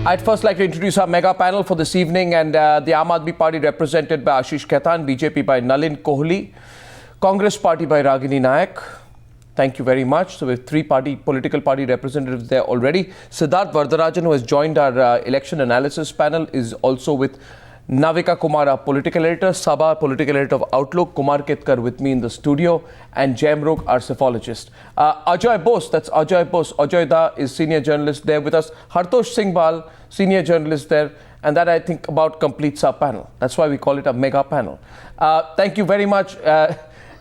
I'd first like to introduce our mega panel for this evening, and the Aam Admi Party represented by Ashish Khaitan, BJP by Nalin Kohli, Congress Party by Ragini Nayak. Thank you very much. So we have three political party representatives there already. Siddharth Vardarajan, who has joined our election analysis panel, is also with Navika Kumar, our political editor, Sabha, political editor of Outlook, Kumar Ketkar with me in the studio, and Jayamruk, our psephologist. Ajoy Bose, that's Ajoy Bose. Ajoy Da is senior journalist there with us. Hartosh Singh Bal, senior journalist there. And that, I think, about completes our panel. That's why we call it a mega panel. Thank you very much.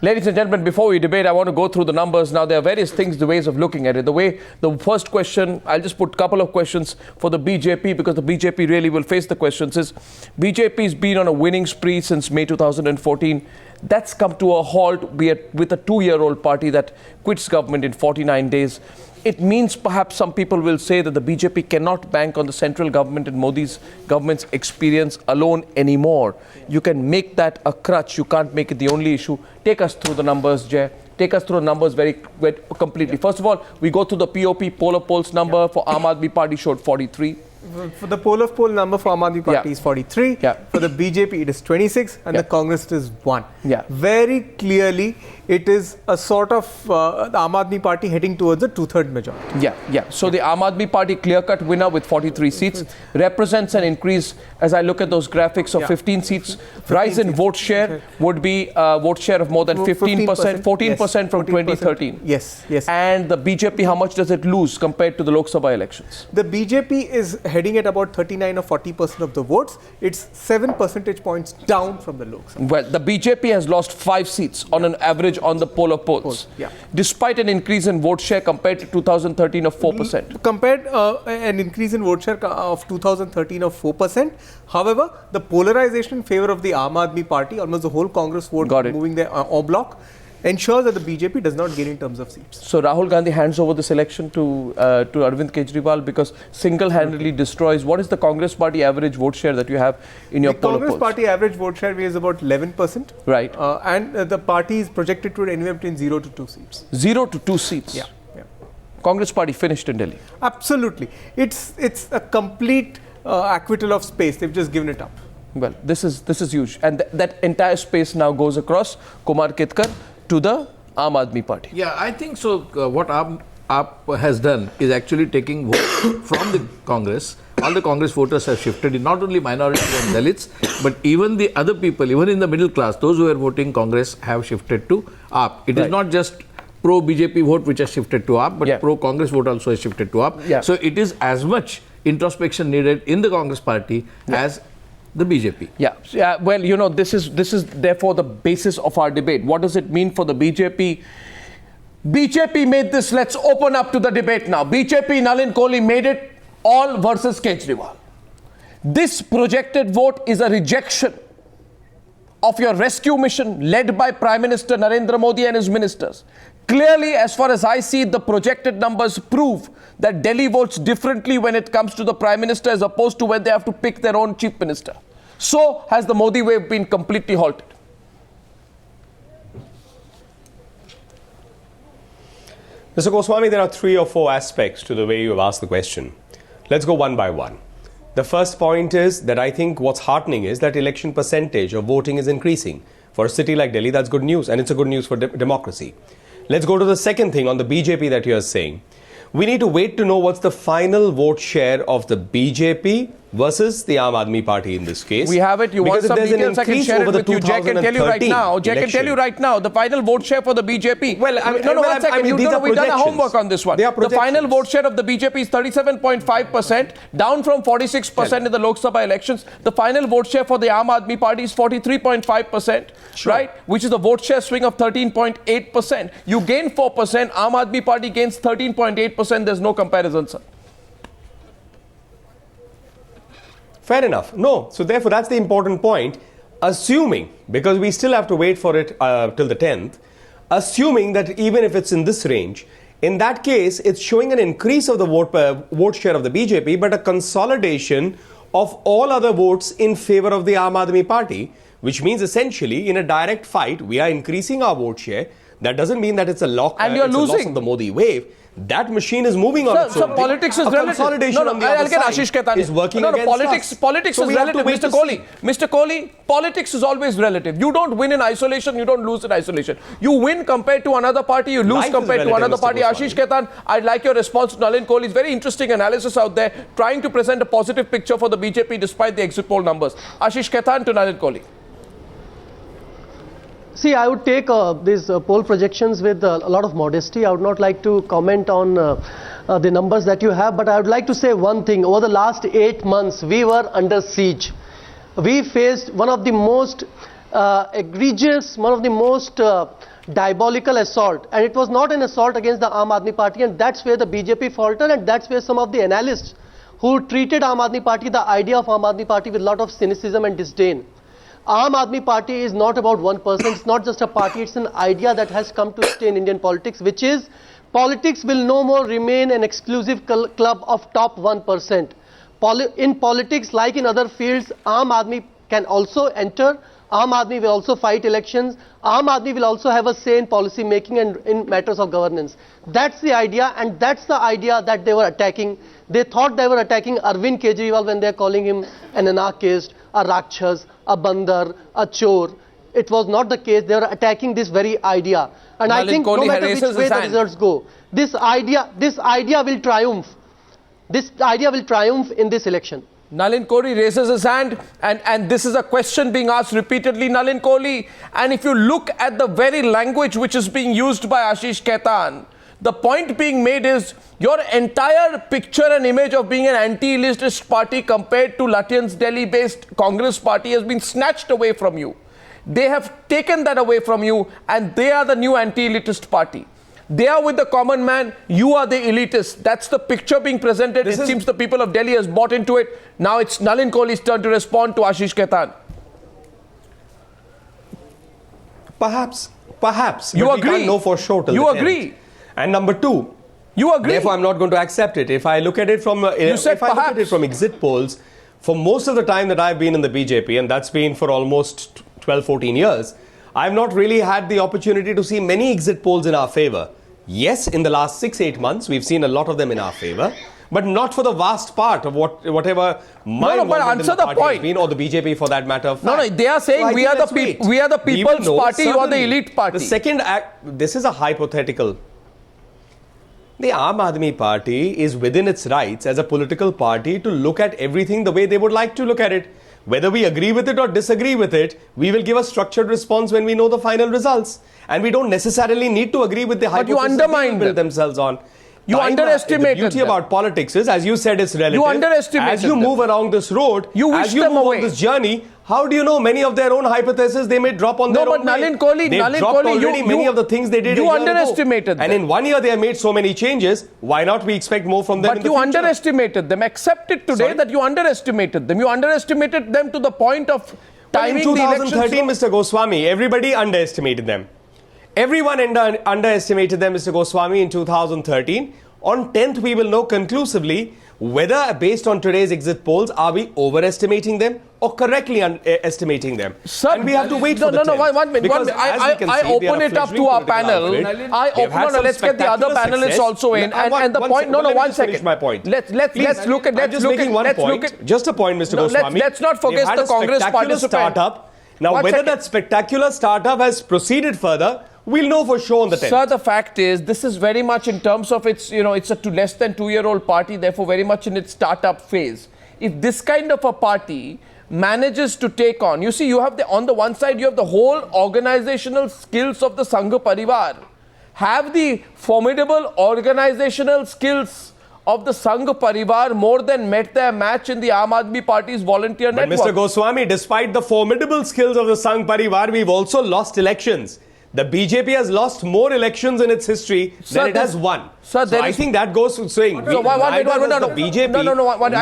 Ladies and gentlemen, before we debate, I want to go through the numbers. Now, there are various things, the ways of looking at it. The first question, I'll just put a couple of questions for the BJP, because the BJP really will face the questions, is BJP's been on a winning spree since May 2014. That's come to a halt with a two-year-old party that quits government in 49 days. It means perhaps some people will say that the BJP cannot bank on the central government and Modi's government's experience alone anymore. You can make that a crutch. You can't make it the only issue. Take us through the numbers, Jay. Take us through the numbers very completely. First of all, we go through the POP poll of polls number for Aam Admi Party showed 43. For the poll of poll number for Aam Admi Party is 43. For the BJP it is 26 and the Congress is 1. Very clearly it is a sort of the Aam Admi Party heading towards a two-third majority. So the Aam Admi Party clear-cut winner with 43 seats represents an increase, as I look at those graphics, of 15 seats. Rise in vote share would be vote share of more than 15%, 14% from 2013. Yes. And the BJP, how much does it lose compared to the Lok Sabha elections? The BJP is heading at about 39 or 40% of the votes. It's 7 percentage points down from the Lok Sabha. Well, the BJP has lost 5 seats on an average on the poll of polls, despite an increase in vote share compared to 2013 of 4%. Compared an increase in vote share of 2013 of 4%. However, the polarization in favor of the Aam Admi Party, almost the whole Congress vote moving there en bloc, ensures that the BJP does not gain in terms of seats. So Rahul Gandhi hands over this election to Arvind Kejriwal because single-handedly destroys. What is the Congress Party average vote share that you have in your poll of polls? The Congress Party average vote share is about 11%. Right. And the party is projected to anywhere between 0 to 2 seats. 0 to 2 seats? Yeah. Congress Party finished in Delhi? Absolutely. It's a complete acquittal of space. They've just given it up. Well, this is huge. And that entire space now goes across Kumar Ketkar to the Aam Admi Party. Yeah, I think so. What AAP has done is actually taking votes from the Congress. All the Congress voters have shifted in, not only minorities and Dalits, but even the other people, even in the middle class, those who are voting Congress have shifted to AAP. It is not just pro-BJP vote which has shifted to AAP, but pro-Congress vote also has shifted to AAP. So it is as much introspection needed in the Congress Party as the BJP. Well, you know, this is therefore the basis of our debate. What does it mean for the BJP? BJP made this. Let's open up to the debate now. BJP, Nalin Kohli made it all versus Kejriwal. This projected vote is a rejection of your rescue mission led by Prime Minister Narendra Modi and his ministers. Clearly, as far as I see, the projected numbers prove that Delhi votes differently when it comes to the Prime Minister as opposed to when they have to pick their own Chief Minister. So has the Modi wave been completely halted. Mr. Goswami, there are 3 or 4 aspects to the way you have asked the question. Let's go one by one. The first point is that I think what's heartening is that election percentage of voting is increasing. For a city like Delhi, that's good news, and it's a good news for democracy. Let's go to the second thing on the BJP that you are saying. We need to wait to know what's the final vote share of the BJP versus the Aam Admi Party in this case. We have it. You want some details? I can share it with you. Jack can tell you right now. Jack can tell you right now the final vote share for the BJP. Well, one second. We've done a homework on this one. The final vote share of the BJP is 37.5%, down from 46% in the Lok Sabha elections. The final vote share for the Aam Admi Party is 43.5%, right? Which is a vote share swing of 13.8%. You gain 4%. Aam Admi Party gains 13.8%. There's no comparison, sir. Fair enough. No. So therefore, that's the important point. Assuming, because we still have to wait for it till the 10th, assuming that even if it's in this range, in that case, it's showing an increase of the vote share of the BJP, but a consolidation of all other votes in favor of the Aam Admi Party, which means essentially in a direct fight, we are increasing our vote share. That doesn't mean that it's a lock. And you're it's a loss losing of the Modi wave. That machine is moving on its own. So politics is relative. Consolidation on the I'll other get side Ashish Khaitan. is working against us. Politics So is we have to relative, wait Mr. to Kohli. see. Mr. Kohli, politics is always relative. You don't win in isolation, you don't lose in isolation. You win compared to another party, you lose Life is compared to relative, another Mr. party. Goswami. Ashish Khaitan, I'd like your response to Nalin Kohli's very interesting analysis out there, trying to present a positive picture for the BJP despite the exit poll numbers. Ashish Khaitan to Nalin Kohli. See, I would take these poll projections with a lot of modesty. I would not like to comment on the numbers that you have, but I would like to say one thing. Over the last 8 months, we were under siege. We faced one of the most egregious, one of the most diabolical assault, and it was not an assault against the Aam Admi Party, and that's where the BJP faltered, and that's where some of the analysts who treated Aam Admi Party, the idea of Aam Admi Party, with a lot of cynicism and disdain. Aam Admi Party is not about one person, it's not just a party, it's an idea that has come to stay in Indian politics, which is politics will no more remain an exclusive club of top 1%. In politics, like in other fields, Aam Admi can also enter, Aam Admi will also fight elections, Aam Admi will also have a say in policy making and in matters of governance. That's the idea, and that's the idea that they were attacking. They thought they were attacking Arvind Kejriwal when they are calling him an anarchist, a rakshas, a bandar, a chor. It was not the case. They were attacking this very idea. And I think no matter which way the results go, this idea will triumph. This idea will triumph in this election. Nalin Kohli raises his hand, and this is a question being asked repeatedly, Nalin Kohli. And if you look at the very language which is being used by Ashish Khaitan, the point being made is your entire picture and image of being an anti-elitist party compared to Lutyens Delhi-based Congress party has been snatched away from you. They have taken that away from you, and they are the new anti-elitist party. They are with the common man, you are the elitist. That's the picture being presented. It seems the people of Delhi has bought into it. Now it's Nalin Kohli's turn to respond to Ashish Khaitan. Perhaps. You but agree? We can't know for sure till You the agree? 10th. And number two, you agree? Therefore, I'm not going to accept it. If I look at it from exit polls, for most of the time that I've been in the BJP, and that's been for almost 12, 14 years, I've not really had the opportunity to see many exit polls in our favor. Yes, in the last 6-8 months, we've seen a lot of them in our favor, but not for the vast part of whatever my involvement in the party has been, or the BJP for that matter. No, they are saying we are the people's party, you are the elite party. The second act, this is a hypothetical. The Aam Admi Party is within its rights as a political party to look at everything the way they would like to look at it. Whether we agree with it or disagree with it, we will give a structured response when we know the final results. And we don't necessarily need to agree with the hypothesis they build themselves on. You underestimated them. The beauty about politics is, as you said, it's relative. You underestimated As you move along this road, as you move on this journey, how do you know many of their own hypotheses they may drop on their own way? Nalin Kohli, many of the things they did. You underestimated them. And in 1 year they have made so many changes. Why not we expect more from them? But you underestimated them. Accept it today that you underestimated them. You underestimated them to the point of timing the elections. In 2013, Mr. Goswami, everybody underestimated them. Everyone underestimated them, Mr. Goswami, in 2013. On 10th, we will know conclusively whether, based on today's exit polls, are we overestimating them or correctly estimating them. Sir, and we have to wait for the 10th. One minute. I open it up to our panel. Let's get the other panelists also in. And the point, one second. My point. Let's look at, just a point, Mr. Goswami. Let's not forget the Congress participant. Now, whether that spectacular startup has proceeded further, we'll know for sure on the 10th. Sir, the fact is, this is very much in terms of its, it's a less than 2-year-old party, therefore very much in its startup phase. If this kind of a party manages to take on, you see, you have on the one side, you have the whole organizational skills of the Sangha Parivar. Have the formidable organizational skills of the Sangha Parivar more than met their match in the Aam Admi Party's volunteer network. Mr. Goswami, despite the formidable skills of the Sangha Parivar, we've also lost elections. The BJP has lost more elections in its history than it has won. Sir, so I think that goes to saying the BJP,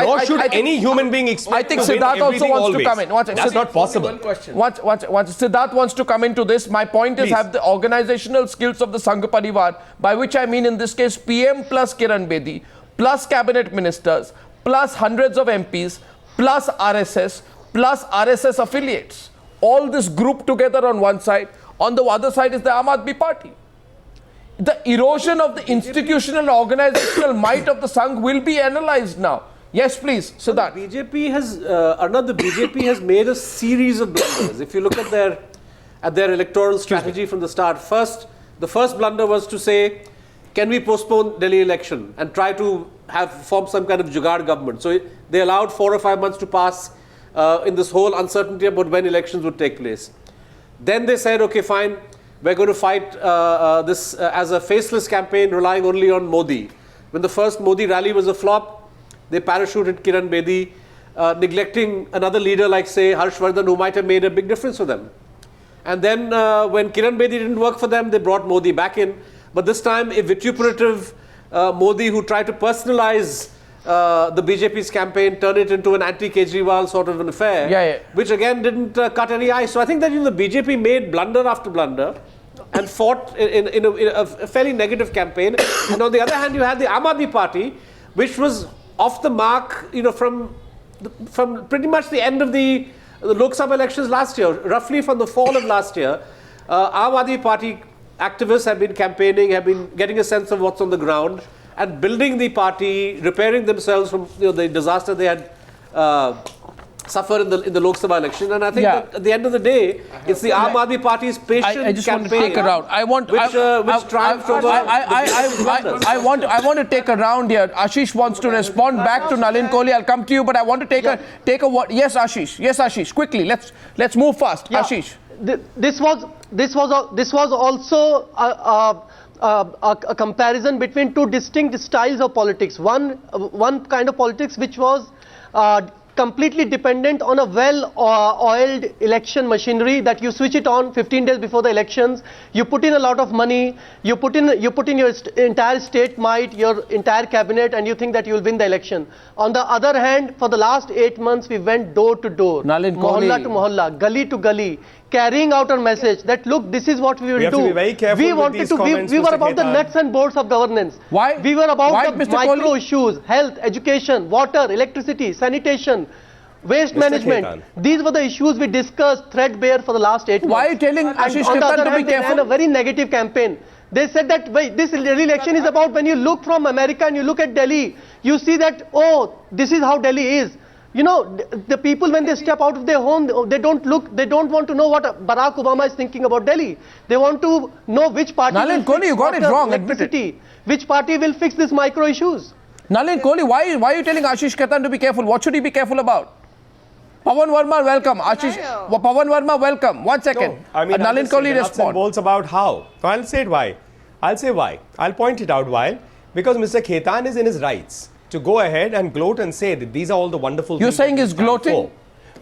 nor should any human being expect I think Siddharth also wants to come in. That's not possible. Siddharth wants to come into this. My point is, have the organizational skills of the Sangha Parivar, by which I mean in this case PM plus Kiran Bedi, plus cabinet ministers, plus hundreds of MPs, plus RSS affiliates. All this grouped together on one side. On the other side is the Aam Admi Party. the erosion of the institutional organizational might of the Sangh will be analyzed now. Yes, please, Siddharth. The BJP has, Arnab, the BJP has made a series of blunders. If you look at their electoral strategy from the start, the first blunder was to say, can we postpone Delhi election and try to form some kind of jugaad government? So they allowed 4 or 5 months to pass in this whole uncertainty about when elections would take place. Then they said, okay, fine, we're going to fight this as a faceless campaign relying only on Modi. When the first Modi rally was a flop, they parachuted Kiran Bedi, neglecting another leader like, say, Harshvardhan, who might have made a big difference for them. And then when Kiran Bedi didn't work for them, they brought Modi back in. But this time, a vituperative Modi who tried to personalize the BJP's campaign, turn it into an anti-Kejriwal sort of an affair, which again didn't cut any ice. So I think that the BJP made blunder after blunder and fought in a fairly negative campaign. And on the other hand, you had the Aam Admi Party, which was off the mark, from pretty much the end of the Lok Sabha elections last year, roughly from the fall of last year. Aam Admi Party activists have been campaigning, have been getting a sense of what's on the ground and building the party, repairing themselves from the disaster they had suffered in the Lok Sabha election. And I think that at the end of the day, it's the Aam Admi Party's patient I just campaign want to take a round. which triumphed over. I want to take a round here. Ashish wants to respond back to Nalin Kohli. I'll come to you, but I want to take a what? Yes, Ashish. Yes, Ashish. Quickly, let's move fast. Ashish. This was also a comparison between two distinct styles of politics. One kind of politics which was completely dependent on a well-oiled election machinery that you switch it on 15 days before the elections. You put in a lot of money. You put in your entire state might, your entire cabinet, and you think that you will win the election. On the other hand, for the last 8 months, we went door to door, mohalla to mohalla, gully to gully, carrying out our message that look, this is what we will do. Have to be very careful with these comments, we were Mr. about the nuts and bolts of governance. Why? We were about the Mr. micro Kohli? issues, health, education, water, electricity, sanitation, waste management. Khetan. These were the issues we discussed threadbare for the last 8 months. Why are you telling Ashish On the Khetan other to be hand, they ran careful? a very negative campaign. They said that this election is about when you look from America and you look at Delhi, you see that, oh, this is how Delhi is. The people, when they step out of their home, they don't want to know what Barack Obama is thinking about Delhi. They want to know which party Nalin will Kohli, fix you got it water, wrong, admit it. electricity, which party will fix these micro issues. Nalin Kohli, why are you telling Ashish Khetan to be careful? What should he be careful about? Pawan Verma, welcome. Pawan Verma, welcome. 1 second. No, I mean, Nalin Kohli, nuts and respond. bolts about how. So I'll say it why. I'll point it out why. Because Mr. Khetan is in his rights to go ahead and gloat and say that these are all the wonderful You're things saying that we he's stand gloating? for.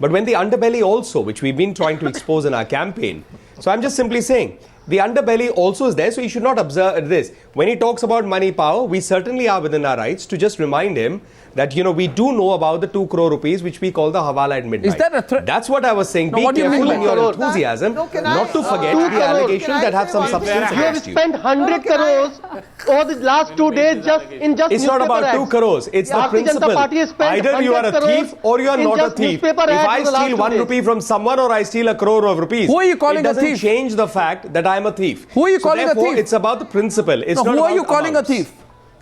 But when the underbelly also, which we've been trying to expose in our campaign, so I'm just simply saying, the underbelly also is there, so you should not observe this. When he talks about money power, we certainly are within our rights to just remind him that, we do know about the 2 crore rupees, which we call the Hawala at midnight. Is that a threat? That's what I was saying. No, Be what do you careful mean in by your that? enthusiasm, not to forget 2 the crore. allegations that have some substance You have against you. spent 100 crores over the last 2 days just It's not about 2 crores. It's the Bharatiya Janata principle. Party has spent Either you are a 100 thief or you are in not a just thief. If newspaper ads I for the last steal 2 1 days. rupee from someone or I steal a crore of rupees, Who are you calling it a doesn't thief? change the fact that I am a thief. Who are you calling a therefore, thief? It's about the principle. It's No, not who are about you calling amounts. a thief?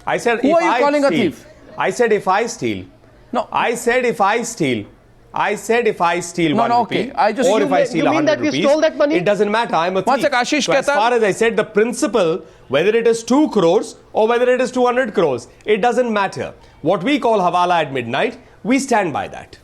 I said Who if are you I calling a steal. thief? I said if I steal. No. I said if I steal. I said if I steal No, 1 no, rupee okay. I just- or You if I mean- steal you mean 100 that we rupees, stole that money? it doesn't matter. I'm a thief. One sec, Ashish So as Khetan. far as I said, the principle, whether it is 2 crores or whether it is 200 crores, it doesn't matter. What we call Hawala at midnight, we stand by that.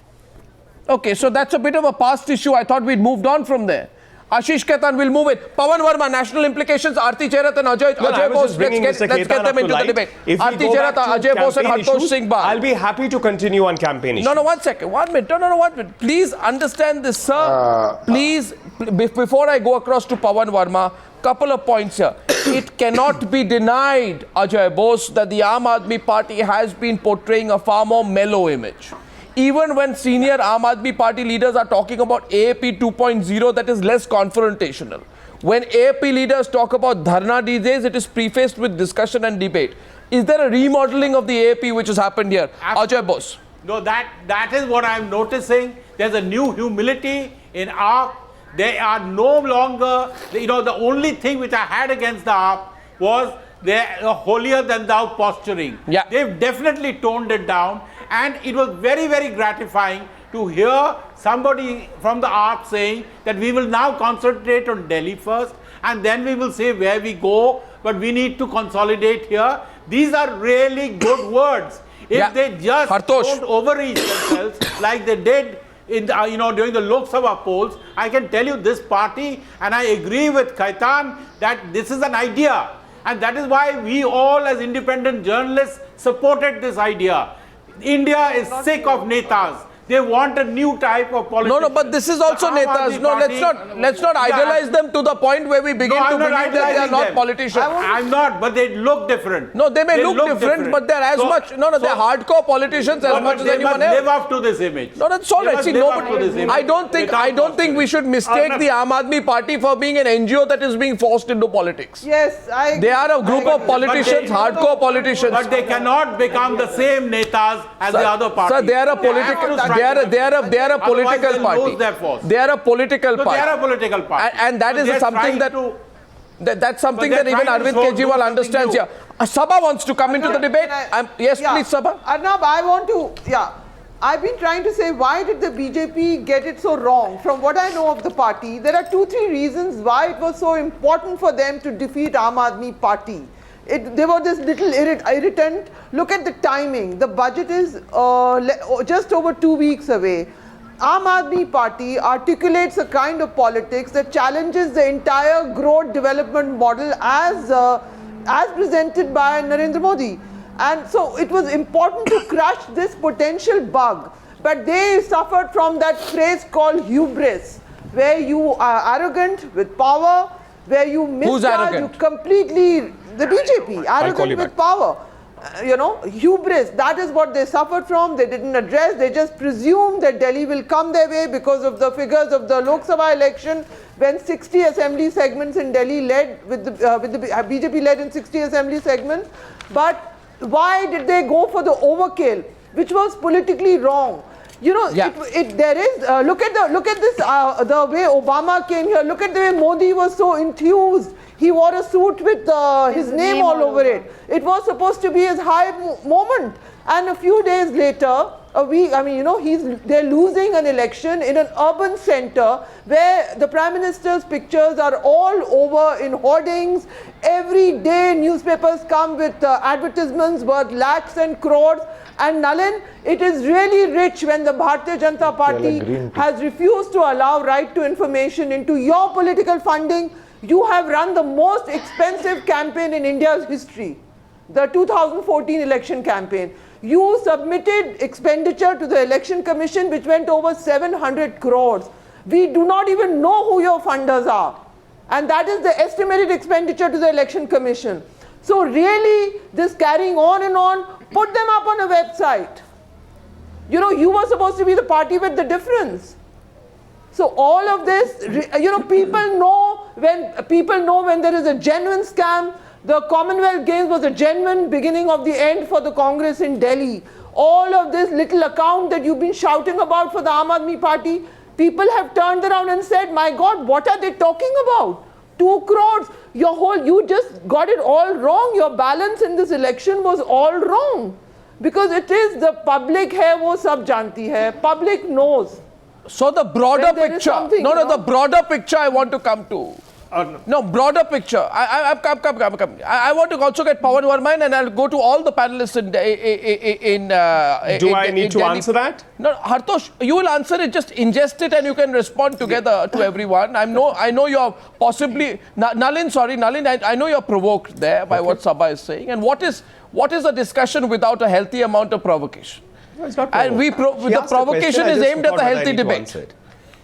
Okay, so that's a bit of a past issue. I thought we'd moved on from there. Ashish Khetan will move it. Pawan Verma, national implications. Aarti Cherat and Ajay I was Bose. just bringing Let's Mr. get Khetan them up to into the light. debate. If we Aarti go Cherat, back to Ajay Bose and campaign Hartosh issues, Singh Bal. I'll be happy to continue on campaign issues. No, 1 second. 1 minute. No, 1 minute. Please understand this, sir. Please, before I go across to Pawan Verma, couple of points here. It cannot be denied, Ajay Bose, that the Aam Admi Party has been portraying a far more mellow image. Even when senior Aam Admi Party leaders are talking about AAP 2.0, that is less confrontational. When AAP leaders talk about dharna these days, it is prefaced with discussion and debate. Is there a remodeling of the AAP which has happened here? Ajay Bose. No, that is what I'm noticing. There's a new humility in AAP. They are no longer, the only thing which I had against the AAP was the holier than thou posturing. Yeah. They've definitely toned it down, and it was very, very gratifying to hear somebody from the AAP saying that we will now concentrate on Delhi first, and then we will say where we go, but we need to consolidate here. These are really good words. If they just don't overreach themselves like they did in the, during the Lok Sabha polls, I can tell you this party, and I agree with Khaitan, that this is an idea. And that is why we all as independent journalists supported this idea. India is sick of netas. They want a new type of politics. No, but this is also netas. No, let's not idealize them to the point where we begin to believe that they are not politicians. I'm not, but they look different. No, they may look different, but they're as much. They're hardcore politicians as much as anyone else. They must live up to this image. No, that's all right. See, nobody. I don't think we should mistake the Aam Admi Party for being an NGO that is being forced into politics. Yes, they are a group of politicians, hardcore politicians. But they cannot become the same netas as the other parties. Sir, they are a political. They are a political party. They are a political party. They are a political party. And that is something that's something that even Arvind Kejriwal understands here. Sabha wants to come into the debate. Yes, please, Sabha. Arnab, I want to, I've been trying to say, why did the BJP get it so wrong? From what I know of the party, there are 2-3 reasons why it was so important for them to defeat Aam Admi Party. They were this little irritant. Look at the timing. The budget is just over 2 weeks away. Aam Admi Party articulates a kind of politics that challenges the entire growth development model as presented by Narendra Modi. And so it was important to crush this potential bug. But they suffered from that phrase called hubris, where you are arrogant with power, where you misjudge, you completely... The BJP, arrogant with power, hubris, that is what they suffered from. They didn't address, they just presumed that Delhi will come their way because of the figures of the Lok Sabha election, when 60 assembly segments in Delhi led, with the BJP led in 60 assembly segments. But why did they go for the overkill, which was politically wrong? There is, look at this, the way Obama came here, look at the way Modi was so enthused. He wore a suit with his name all over it. It was supposed to be his high moment. And a few days later, they're losing an election in an urban center where the Prime Minister's pictures are all over in hoardings. Every day newspapers come with advertisements worth lakhs and crores. And Nalin, it is really rich when the Bharatiya Janata Party has refused to allow right to information into your political funding. You have run the most expensive campaign in India's history, the 2014 election campaign. You submitted expenditure to the Election Commission which went over 700 crores. We do not even know who your funders are. And that is the estimated expenditure to the Election Commission. So really, this carrying on and on, put them up on a website. You were supposed to be the party with the difference. So all of this, people know when there is a genuine scam. The Commonwealth Games was a genuine beginning of the end for the Congress in Delhi. All of this little account that you've been shouting about for the Aam Admi Party, people have turned around and said, my God, what are they talking about? 2 crores. You just got it all wrong. Your balance in this election was all wrong. Because it is the public hai, wo sab janti hai. Public knows. So the broader picture, the broader picture I want to come to. No, broader picture. I want to also get Pawan Verma in, and I'll go to all the panelists Do I need to answer that? No, Hartosh, you will answer it. Just ingest it, and you can respond together to everyone. I know you're possibly Nalin. I know you're provoked there by what Sabha is saying. And what is a discussion without a healthy amount of provocation? No, it's not and the provocation is aimed at the healthy debate.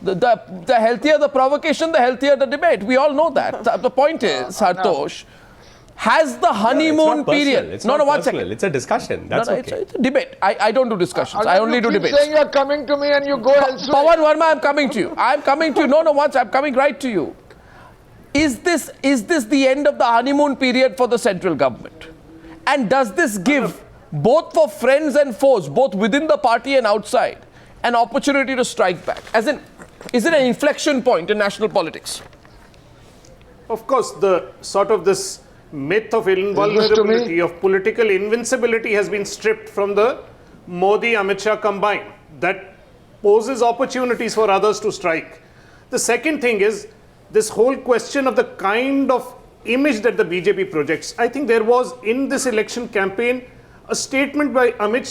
The healthier the provocation, the healthier the debate. We all know that. The point is, Hartosh, has the honeymoon period... It's not personal. It's a discussion. That's okay. It's a debate. I don't do discussions. I only do debates. Saying you're coming to me and you go elsewhere. Pawan Verma, I'm coming to you. I'm coming to you. I'm coming right to you. Is this the end of the honeymoon period for the central government? And does this give, both for friends and foes, both within the party and outside, an opportunity to strike back? As in, is it an inflection point in national politics? Of course, the sort of this myth of invulnerability, of political invincibility has been stripped from the Modi-Amit Shah combined. That poses opportunities for others to strike. The second thing is this whole question of the kind of image that the BJP projects. I think there was in this election campaign a statement by Amit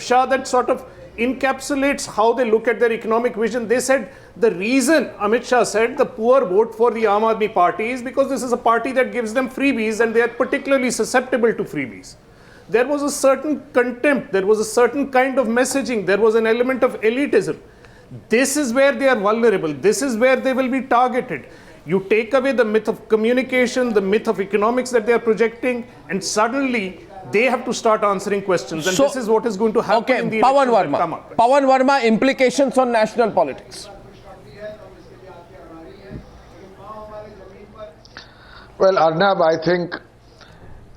Shah that sort of encapsulates how they look at their economic vision. They said the reason, Amit Shah said, the poor vote for the Aam Admi Party is because this is a party that gives them freebies and they are particularly susceptible to freebies. There was a certain contempt, there was a certain kind of messaging, there was an element of elitism. This is where they are vulnerable, this is where they will be targeted. You take away the myth of communication, the myth of economics that they are projecting, and suddenly they have to start answering questions. And this is what is going to happen in the elections that come up. Pawan Verma, implications on national politics. Well, Arnab, I think,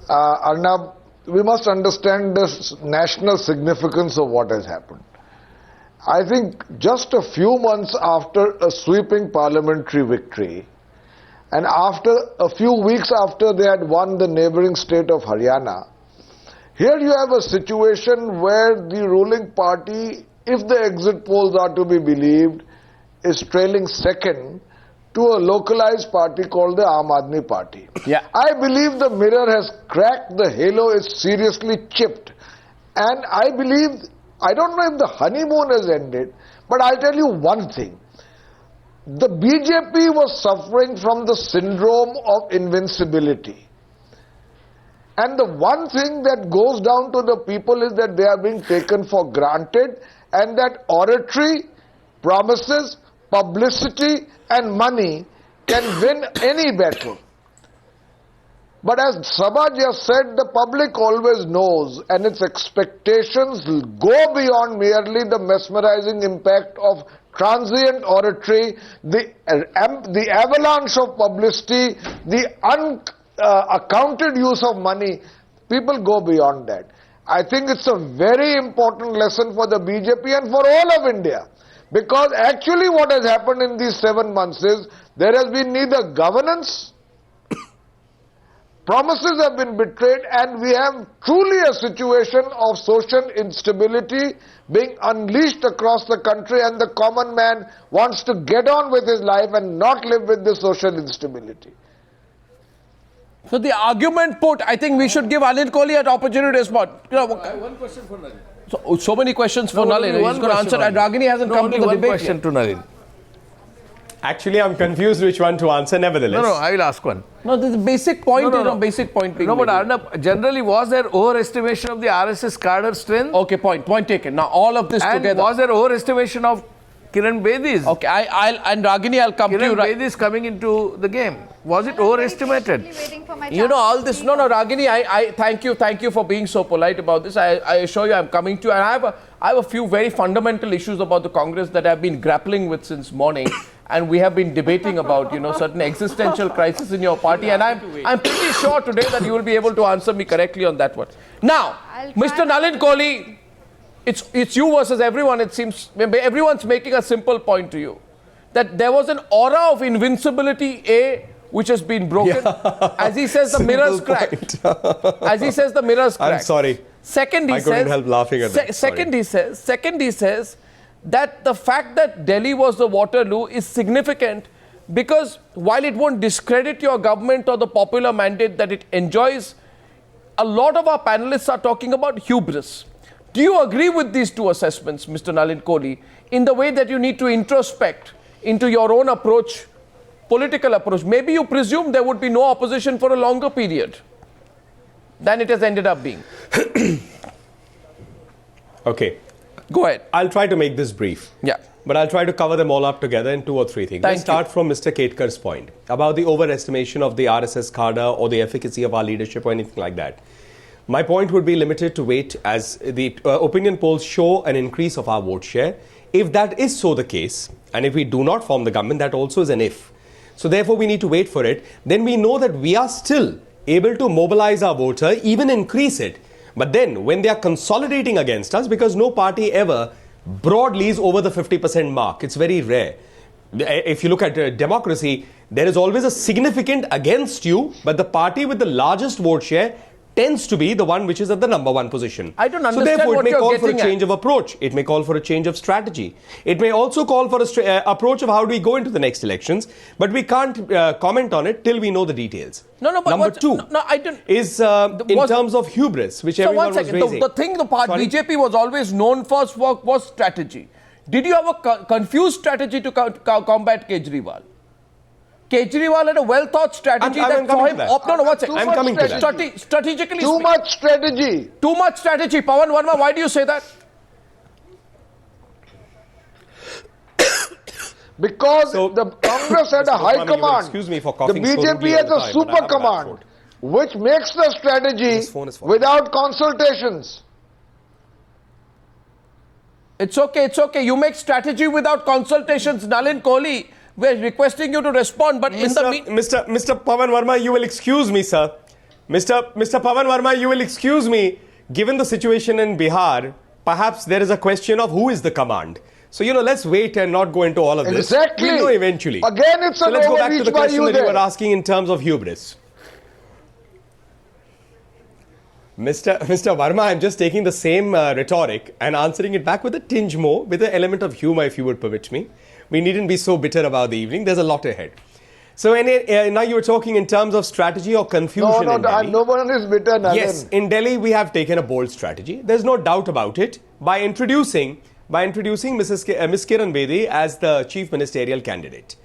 Arnab, we must understand the national significance of what has happened. I think just a few months after a sweeping parliamentary victory, and after a few weeks after they had won the neighboring state of Haryana, here you have a situation where the ruling party, if the exit polls are to be believed, is trailing second to a localized party called the Aam Admi Party. Yeah. I believe the mirror has cracked, the halo is seriously chipped. And I believe, I don't know if the honeymoon has ended, but I'll tell you one thing. The BJP was suffering from the syndrome of invincibility. And the one thing that goes down to the people is that they are being taken for granted, and that oratory, promises, publicity and money can win any battle. But as Sabha just said, the public always knows, and its expectations go beyond merely the mesmerizing impact of transient oratory, the avalanche of publicity, the unaccounted use of money. People go beyond that. I think it's a very important lesson for the BJP and for all of India. Because actually what has happened in these 7 months is, there has been neither governance, promises have been betrayed, and we have truly a situation of social instability being unleashed across the country, and the common man wants to get on with his life and not live with the social instability. So the argument put, I think we should give Anil Kohli an opportunity to respond. I have one question for Nalin. So many questions for Nalin. He's going to answer, and Ragini hasn't come to the one debate question yet. to Nalin. Actually, I'm confused which one to answer nevertheless. No, I will ask one. No, the basic point is a basic point being No, but made. Arnab, generally was there overestimation of the RSS cadre strength? Okay, point taken. Now all of this And together. was there overestimation of Kiran Bedi's? Okay, and Ragini, I'll come to you. Kiran Bedi is coming into the game. Was it overestimated? You know, all this. No, Ragini, I thank you for being so polite about this. I assure you I'm coming to you. And I have a few very fundamental issues about the Congress that I've been grappling with since morning. And we have been debating about, certain existential crisis in your party. And I'm pretty sure today that you will be able to answer me correctly on that one. Now, Mr. Nalin Kohli, it's you versus everyone. It seems everyone's making a simple point to you. That there was an aura of invincibility, which has been broken. Yeah. As he says, the mirror's cracked. As he says, the mirror's cracked. I'm sorry. Second, he I couldn't help laughing at that. Second, he says that the fact that Delhi was the Waterloo is significant because while it won't discredit your government or the popular mandate that it enjoys, a lot of our panelists are talking about hubris. Do you agree with these two assessments, Mr. Nalin Kohli, in the way that you need to introspect into your own approach, political approach? Maybe you presume there would be no opposition for a longer period than it has ended up being. Okay. Go ahead. I'll try to make this brief. Yeah. But I'll try to cover them all up together in 2 or 3 things. Let's start from Mr. Ketkar's point about the overestimation of the RSS cadre or the efficacy of our leadership or anything like that. My point would be limited to weight as the opinion polls show an increase of our vote share. If that is so the case, and if we do not form the government, that also is an if. So therefore we need to wait for it. Then we know that we are still able to mobilize our voter, even increase it. But then when they are consolidating against us, because no party ever broadly is over the 50% mark, it's very rare. if you look at democracy, there is always a significant against you, but the party with the largest vote share tends to be the one which is at the number one position. I don't understand so therefore, what it may you're call for a getting change at. of approach. It may call for a change of strategy. It may also call for an approach of how do we go into the next elections. But we can't comment on it till we know the details. No, but number two I didn't. Is in terms of hubris, which everyone was raising. The thing the BJP was always known for was strategy. Did you have a confused strategy to combat Kejriwal? Kejriwal had a well-thought strategy that saw him... I'm coming to that. Strategically Too much strategy. Too much strategy. Pawan Verma, why do you say that? Because the Congress had a high command. Excuse me for the coughing BJP has a super command, which makes the strategy without consultations. It's okay. You make strategy without consultations. Nalin Kohli, we're requesting you to respond, but Mr. Pawan Verma, you will excuse me, sir. Mr. Pawan Verma, you will excuse me. Given the situation in Bihar, perhaps there is a question of who is the command. So, let's wait and not go into all of this. Exactly. We'll know eventually. Again, it's an let's go back to the overreach by question you that you there. were asking in terms of hubris. Mr. Verma, I'm just taking the same rhetoric and answering it back with a tinge more, with an element of humor, if you would permit me. We needn't be so bitter about the evening. There's a lot ahead. So now you were talking in terms of strategy or confusion in Delhi. No one is bitter, Nalin. Yes, in Delhi we have taken a bold strategy. There's no doubt about it. By introducing Miss Kiran Bedi as the chief ministerial candidate.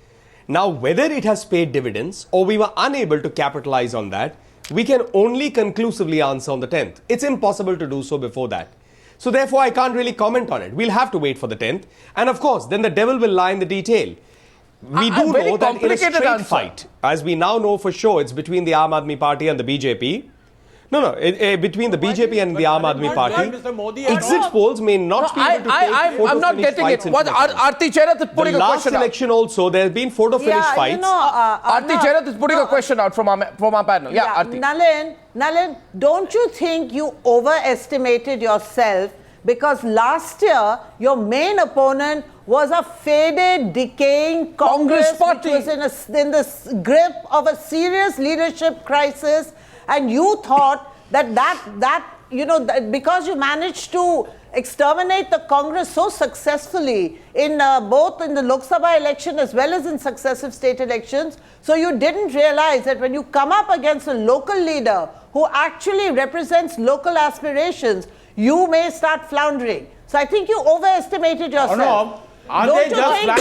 Now, whether it has paid dividends or we were unable to capitalize on that, we can only conclusively answer on the 10th. It's impossible to do so before that. So therefore, I can't really comment on it. We'll have to wait for the 10th. And of course, then the devil will lie in the detail. We do know that in a straight fight, as we now know for sure, it's between the Aam Admi Party and the BJP. Between the BJP and the Aam Admi Party, exit polls may not be able to take I'm not getting it. What Aarti Cherath is putting a question out. Last election also, there have been photo finish fights. Aarti Cherath is putting a question out from our panel. Yeah, Aarti. Nalin, don't you think you overestimated yourself? Because last year, your main opponent was a faded, decaying Congress party, which was in the grip of a serious leadership crisis. And you thought that because you managed to exterminate the Congress so successfully in both in the Lok Sabha election as well as in successive state elections, so you didn't realize that when you come up against a local leader who actually represents local aspirations, you may start floundering. So I think you overestimated yourself. Are they just flat?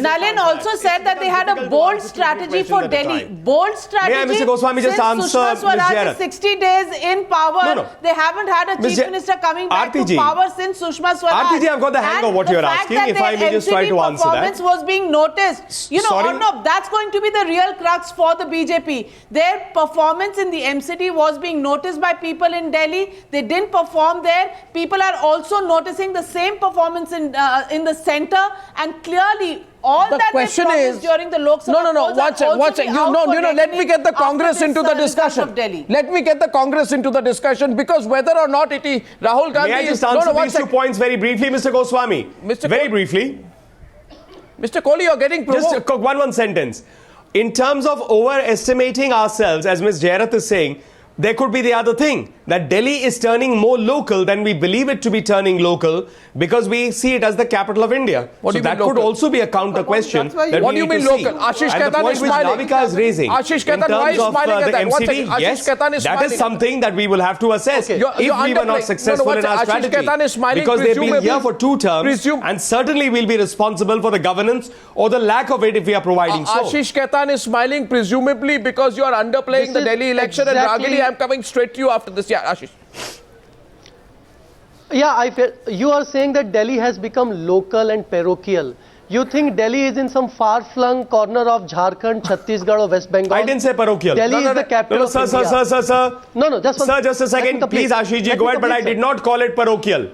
Nalin also said that they had a bold strategy for Delhi. Bold strategy. May I, Mr. Goswami, just answer Sushma Swaraj is 60 days in power. They haven't had a chief minister coming back to power since Sushma Swaraj. Arti ji, I've got the hang of what you're asking. If I may just try to answer that. Performance was being noticed. Arnab, that's going to be the real crux for the BJP. Their performance in the MCD was being noticed by people in Delhi. They didn't perform there. People are also noticing the same performance in the center, and clearly all the that question is during the Lok Sabha watch it. Let me get the Congress into the discussion. Let me get the Congress into the discussion, because whether or not it is Rahul Gandhi. May I just answer these 2 points very briefly, Mr. Goswami? Very briefly. Mr. Kohli, you're getting provoked. Just one sentence. In terms of overestimating ourselves, as Ms. Jayarath is saying, there could be the other thing, that Delhi is turning more local than we believe it to be turning local, because we see it as the capital of India. So that could also be a counter question. What do you mean local? Ashish Khaitan is smiling. Navika is raising. Ashish Khaitan, why is smiling at that? MCD, yes, that is something that we will have to assess if we were not successful in our strategy. Because they've been here for 2 terms, and certainly we'll be responsible for the governance or the lack of it if we are providing so. Ashish Khaitan is smiling presumably because you are underplaying the Delhi election, and Ragini, I'm coming straight to you after this. Yeah, Ashish. Yeah, you are saying that Delhi has become local and parochial. You think Delhi is in some far-flung corner of Jharkhand, Chhattisgarh or West Bengal? I didn't say parochial. Delhi is the capital of India. Sir. No, just a second. Please, Ashish ji, go ahead, but I did not call it parochial.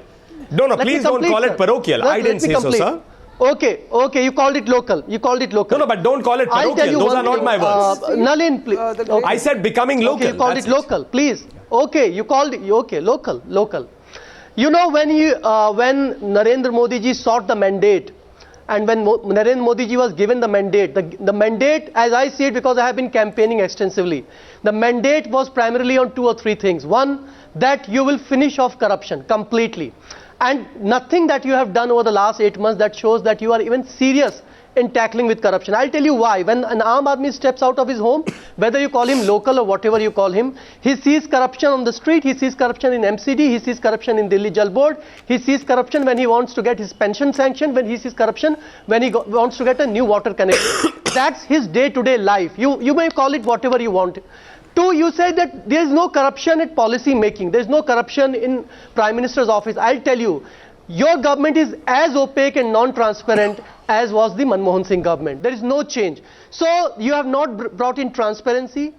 No, please don't call it parochial. I didn't say so, sir. Okay, you called it local. No, but don't call it parochial. Those are not my words. Nalin, please. I said becoming local. Okay, you called it local, please. Okay, you called it, local. You know, when Narendra Modi ji sought the mandate, and when Narendra Modi ji was given the mandate, the mandate, as I see it, because I have been campaigning extensively, the mandate was primarily on 2 or 3 things. One, that you will finish off corruption completely. And nothing that you have done over the last 8 months that shows that you are even serious in tackling with corruption. I'll tell you why. When an Aam Admi steps out of his home, whether you call him local or whatever you call him, he sees corruption on the street, he sees corruption in MCD, he sees corruption in Delhi Jal Board, he sees corruption when he wants to get his pension sanctioned, when he sees corruption when he wants to get a new water connection. That's his day-to-day life. You may call it whatever you want. 2, you said that there is no corruption at policy making, there is no corruption in Prime Minister's office. I'll tell you, your government is as opaque and non-transparent as was the Manmohan Singh government. There is no change. So you have not brought in transparency.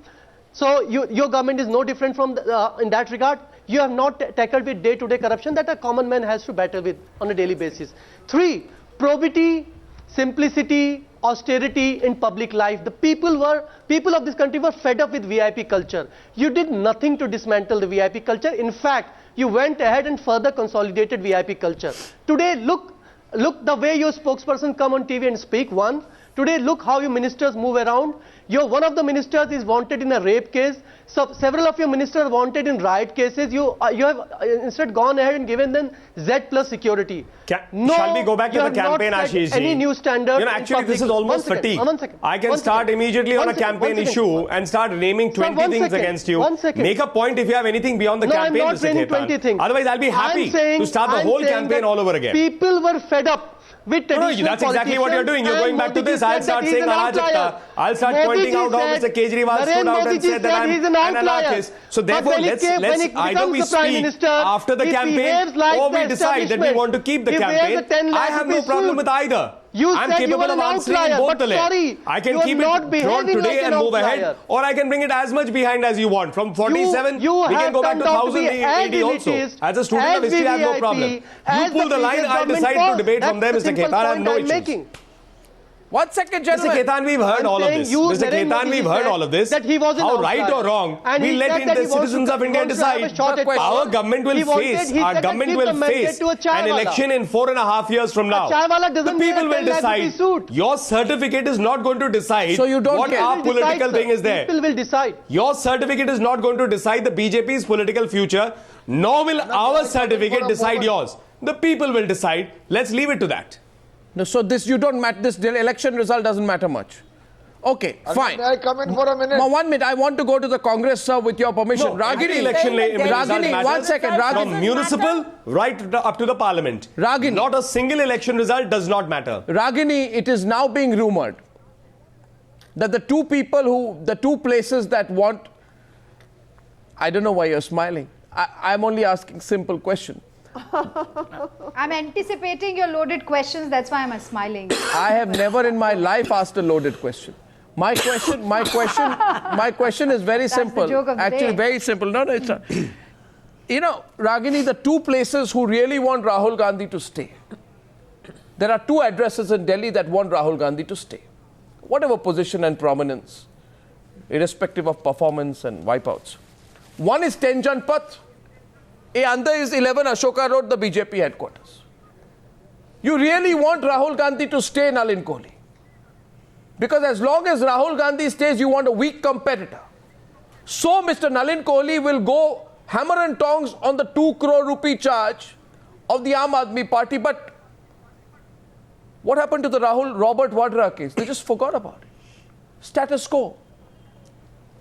So your government is no different from in that regard. You have not tackled with day-to-day corruption that a common man has to battle with on a daily basis. 3, probity, simplicity, austerity in public life. The people of this country were fed up with VIP culture. You did nothing to dismantle the VIP culture. In fact, you went ahead and further consolidated VIP culture. Today, look the way your spokesperson come on TV and speak. One, today look how your ministers move around. One of the ministers is wanted in a rape case. So several of your ministers are wanted in riot cases. You have instead gone ahead and given them Z plus security. Shall we go back to the campaign, Ashish? Any new standard? Actually, this is almost fatigue. I can start immediately on a campaign issue and start naming 20 things against you. Make a point if you have anything beyond the campaign, I'm not naming 20 things. Otherwise, I'll be happy to start the whole campaign all over again. People were fed up with traditional that's exactly what you're doing. You're going back to this. I'll start saying Arajakta. I'll start pointing out how Mr. Kejriwal stood out and said that I'm an anarchist. So therefore, let's either we speak after the campaign or we decide that we want to keep the campaign. I have no problem with either. I'm capable of answering both the layers. I can keep it drawn today and move ahead, or I can bring it as much behind as you want. From 47, we can go back to 1080 also. As a student of history, I have no problem. You pull the line, I decide to debate from there, Mr. Khaitan. I have no issues. 1 second, gentlemen. Mr. Khaitan, we've heard all of this. Mr. Khaitan, we've heard all of this. That he was how right or wrong, we let the citizens of India decide. Our government will face an election in 4.5 years from now. The people will decide. Your certificate is not going to decide what our political thing is there. People will decide. Your certificate is not going to decide the BJP's political future, nor will our certificate decide yours. The people will decide. Let's leave it to that. No, so this election result doesn't matter much. Okay, fine. May I come in for a minute? 1 minute. I want to go to the Congress, sir, with your permission. No, Ragini, election Ragini, 1 second. Ragini. From municipal right up to the parliament. Ragini. Not a single election result does not matter. Ragini, it is now being rumored that the two places that want, I don't know why you're smiling. I'm only asking simple question. I'm anticipating your loaded questions, that's why I'm smiling. I have never in my life asked a loaded question. My question is very simple. The joke of the Actually, day. very simple. No, it's not. You know, Ragini, the two places who really want Rahul Gandhi to stay. There are 2 addresses in Delhi that want Rahul Gandhi to stay. Whatever position and prominence, irrespective of performance and wipeouts. One is Tenjan Path. Under is 11 Ashoka Road, the BJP headquarters. You really want Rahul Gandhi to stay, Nalin Kohli? Because as long as Rahul Gandhi stays, you want a weak competitor. So Mr. Nalin Kohli will go hammer and tongs on the 2 crore rupee charge of the Aam Admi Party. But what happened to the Robert Vadra case? They just forgot about it. Status quo.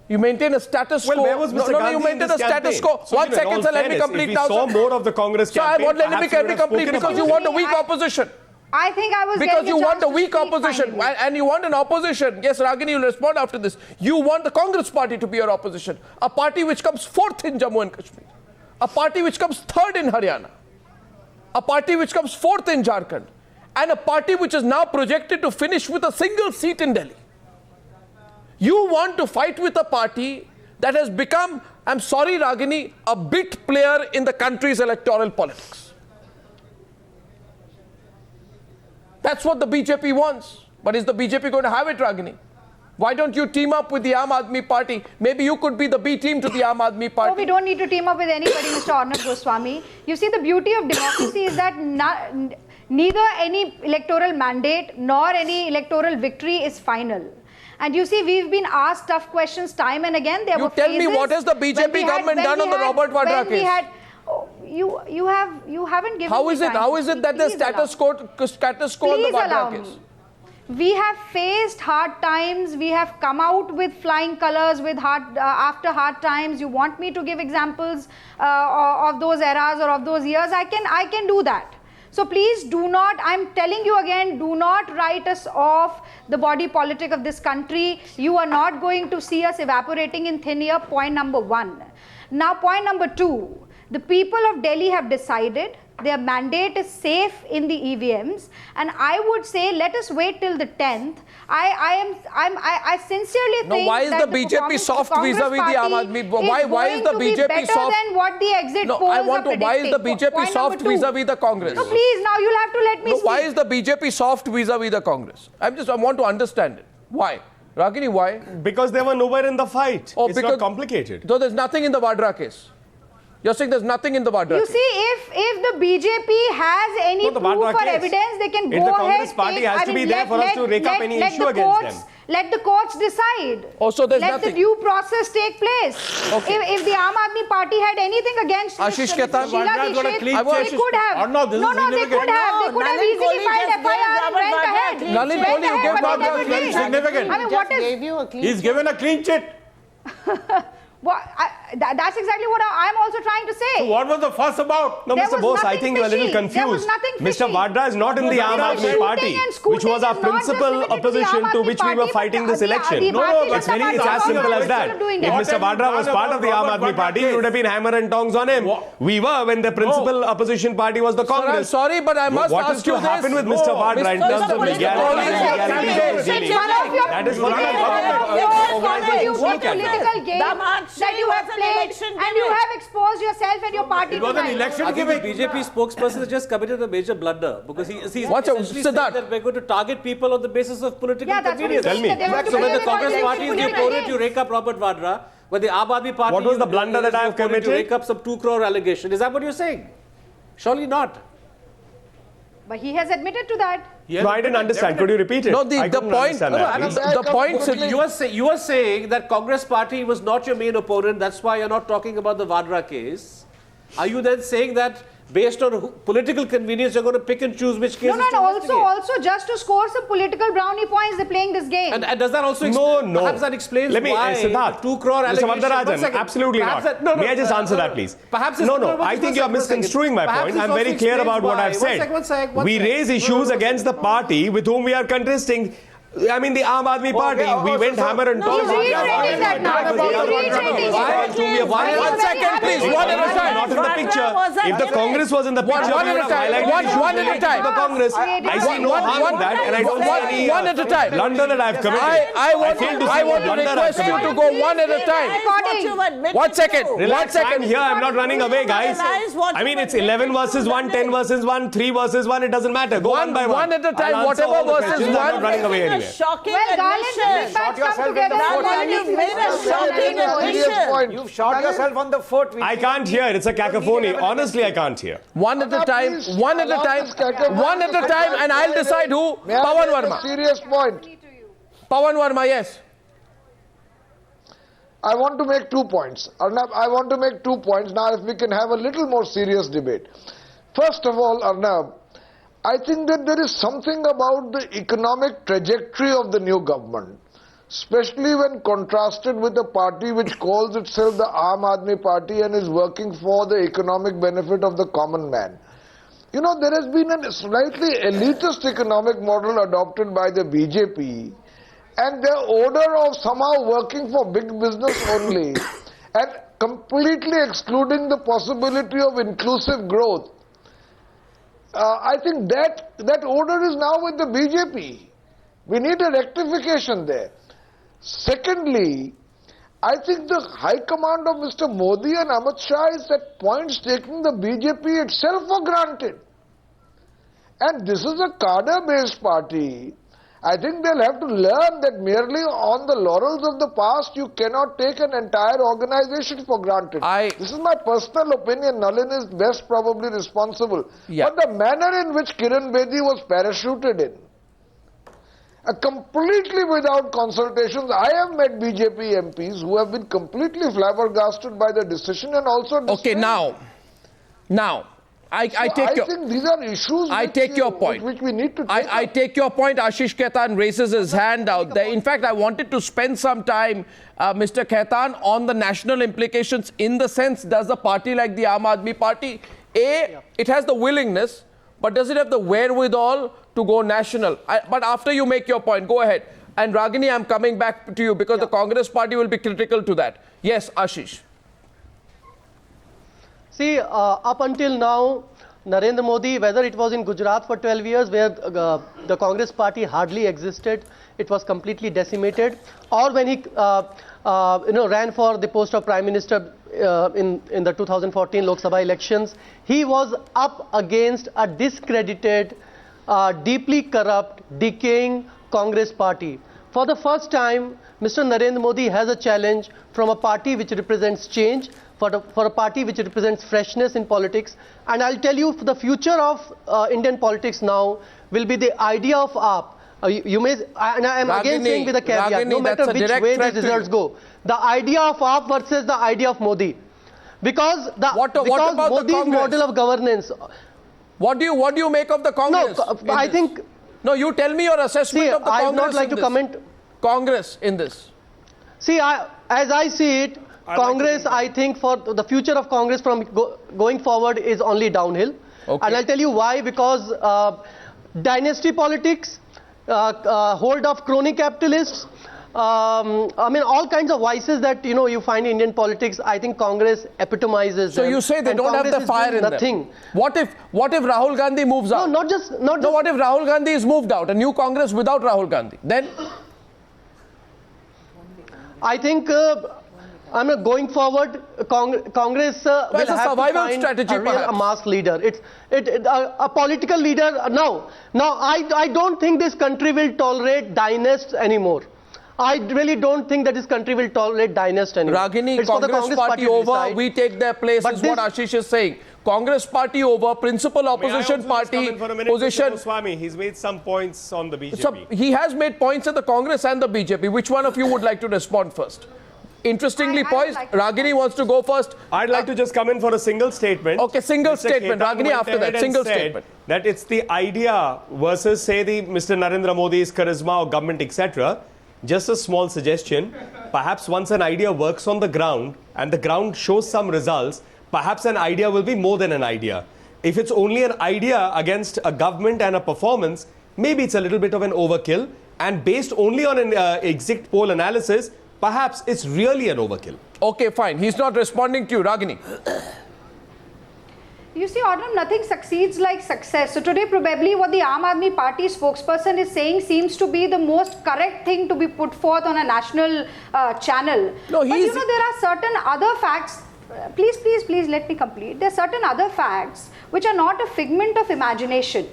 You maintain a status quo. Well, where was Mr. Gandhi you maintain in a this status campaign? quo. So, 1 second, sir, let me complete now. If we saw more of the Congress campaign, let me complete because you want a weak opposition. I think I was Because you want a chance to weak speak opposition finally. and you want an opposition. Yes, Ragini will respond after this. You want the Congress party to be your opposition. A party which comes 4th in Jammu and Kashmir. A party which comes 3rd in Haryana. A party which comes 4th in Jharkhand. And a party which is now projected to finish with a single seat in Delhi. You want to fight with a party that has become, I'm sorry Ragini, a bit player in the country's electoral politics. That's what the BJP wants. But is the BJP going to have it, Ragini? Why don't you team up with the Aam Admi Party? Maybe you could be the B team to the Aam Admi Party. No, we don't need to team up with anybody, Mr. Arnab Goswami. You see, the beauty of democracy is that neither any electoral mandate nor any electoral victory is final. And you see, we've been asked tough questions time and again. There were tell me, phases what has the BJP government done on the Robert Vadra case? You haven't given How me is it? time. How is it that there's status quo on the Vadra case? We have faced hard times. We have come out with flying colors with after hard times. You want me to give examples of those eras or of those years? I can do that. So please do not, I'm telling you again, do not write us off the body politic of this country. You are not going to see us evaporating in thin air, point number one. Now, point number two, the people of Delhi have decided their mandate is safe in the EVMs, and I would say let us wait till the 10th. I sincerely think why is that the BJP soft vis-a-vis the Aam Admi? Why is the BJP soft? Than what the exit polls I want are to. Why is the predicting. BJP soft vis-a-vis the Congress? No, please, now you'll have to let me speak. Why is the BJP soft vis-a-vis the Congress? I want to understand it. Why? Ragini, why? Because they were nowhere in the fight. It's not complicated. So there's nothing in the Vadra case. You're saying there's nothing in the Vadra You case. see, if the BJP has any proof or evidence, they can go ahead. The Congress party has to be there for us to rake up any issue against them. Let the courts decide. Also, there's Let nothing. the due process take place. Okay. If the Aam Admi Party had anything against Ashish Khaitan, Sheila Dikshit, they could have. No, they could have. They could have easily filed FIR and went ahead. Nalin Kohli, you gave Vadra very significant. I mean, what is... He's given a clean chit. That's exactly what I'm also trying to say. So what was the fuss about? No, Mr. Bose, I think you're a little confused. Mr. Vadra is not in the Aam Admi Party, which was our principal opposition to which we were fighting this election. It's as simple as that. If Mr. Vadra was part of the Aam Admi Party, it would have been hammer and tongs on him. We were when the principal opposition party was the Congress. I'm sorry, but I must what ask is to you happen this. with Mr. Vadra in terms of legality that is what political game that you have played and you have exposed yourself and your party. It was an election. I think the BJP spokesperson has just committed a major blunder because he's essentially saying that we're going to target people on the basis of political convenience. Tell me. So when the Congress party is the opponent, you rake up Robert Vadra. When the Aam Admi Party, what was the blunder that I have committed? You rake up some 2 crore allegation. Is that what you're saying? Surely not. But he has admitted to that. No, I didn't understand. Could you repeat it? No, the point. You are saying that Congress party was not your main opponent. That's why you're not talking about the Vadra case. Are you then saying that based on political convenience, you're going to pick and choose which cases to investigate? Also, just to score some political brownie points, they're playing this game. And does that also explain? No. Perhaps that explains why Siddharth, 2 crore allegation. Mr. Varadarajan, absolutely not. May I just answer that, please? Perhaps no. I think you are misconstruing my point. I'm very clear about what I've said. We raise issues against the party with whom we are contesting. I mean, the Aam Admi Party. We went hammer and tongs. He's reiterating that now. One second, please. One at a time. Not in the picture. If the Congress was in the picture, one at a time. One at a time. The Congress. I see no harm in that, and I don't see any one at a time. blunder that I've committed. I want to request you to go one at a time. 1 second. Relax, I'm here. I'm not running away, guys. I mean, it's 11 versus 1, 10 versus 1, 3 versus 1. It doesn't matter. Go one by one. One at a time. Whatever versus 1. I'm not running away anyway. Shocking admission. You've shot yourself on the foot. I can't hear. It's a cacophony. Honestly, I can't hear. One at a time. One at a time. One at a time, and I'll decide who. Pawan Verma. Serious point. Pawan Verma, yes. I want to make 2 points. Arnab, I want to make 2 points. Now, if we can have a little more serious debate. First of all, Arnab, I think that there is something about the economic trajectory of the new government, especially when contrasted with a party which calls itself the Aam Admi Party and is working for the economic benefit of the common man. You know, there has been a slightly elitist economic model adopted by the BJP, and their order of somehow working for big business only and completely excluding the possibility of inclusive growth. I think that order is now with the BJP. We need a rectification there. Secondly, I think the high command of Mr. Modi and Amit Shah is at points taking the BJP itself for granted. And this is a cadre-based party. I think they'll have to learn that merely on the laurels of the past, you cannot take an entire organization for granted. This is my personal opinion. Nalin is best probably responsible. But the manner in which Kiran Bedi was parachuted in, completely without consultations. I have met BJP MPs who have been completely flabbergasted by the decision and also okay, now, I think these are issues which we need to take I take your point. Ashish Khaitan raises his hand out there. In fact, I wanted to spend some time, Mr. Khaitan, on the national implications, in the sense, does a party like the Aam Admi Party, it has the willingness, but does it have the wherewithal to go national? But after you make your point, go ahead. And Ragini, I'm coming back to you because the Congress party will be critical to that. Yes, Ashish. See, up until now, Narendra Modi, whether it was in Gujarat for 12 years where the Congress party hardly existed, it was completely decimated, or when he ran for the post of Prime Minister in the 2014 Lok Sabha elections, he was up against a discredited, deeply corrupt, decaying Congress party. For the first time, Mr. Narendra Modi has a challenge from a party which represents change, for a party which represents freshness in politics. And I'll tell you, the future of Indian politics now will be the idea of AAP. You may, and I am again saying with a caveat, no matter which way the results go, the idea of AAP versus the idea of Modi. Because Modi's model of governance. What do you make of the Congress? No, I think... No, you tell me your assessment of the Congress. I would not like to comment. Congress in this. See, as I see it, Congress, I think for the future of Congress from going forward is only downhill. Okay. And I'll tell you why. Because dynasty politics, hold of crony capitalists, I mean all kinds of vices that you find in Indian politics, I think Congress epitomizes them. So you say they don't have the fire in them. What if Rahul Gandhi moves out? No, not just what if Rahul Gandhi is moved out, a new Congress without Rahul Gandhi? Then I think going forward, Congress will have to find a mass leader. A political leader. Now I don't think this country will tolerate dynasts anymore. I really don't think that this country will tolerate dynasts anymore. Ragini, Congress party over, we take their place, is what Ashish is saying. Congress party over, principal opposition party position. Goswami, he's made some points on the BJP. So he has made points at the Congress and the BJP. Which one of you would like to respond first? Interestingly poised, Ragini wants to go first. I'd like to just come in for a single statement. Okay, single statement. Ragini after that, single statement. That it's the idea versus, say, the Mr. Narendra Modi's charisma or government, etc. Just a small suggestion. Perhaps once an idea works on the ground and the ground shows some results, perhaps an idea will be more than an idea. If it's only an idea against a government and a performance, maybe it's a little bit of an overkill. And based only on an exit poll analysis, perhaps it's really an overkill. Okay, fine. He's not responding to you. Ragini. You see, Arnab, nothing succeeds like success. So today, probably what the Aam Admi Party spokesperson is saying seems to be the most correct thing to be put forth on a national channel. No, but there are certain other facts. Please let me complete. There are certain other facts which are not a figment of imagination,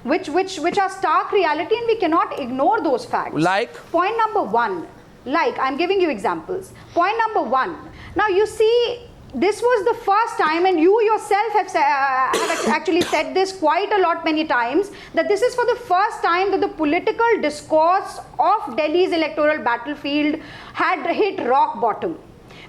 which are stark reality, and we cannot ignore those facts. Like? Point number one. Like, I'm giving you examples. Point number one. Now, you see, this was the first time, and you yourself have actually said this quite a lot many times, that this is for the first time that the political discourse of Delhi's electoral battlefield had hit rock bottom.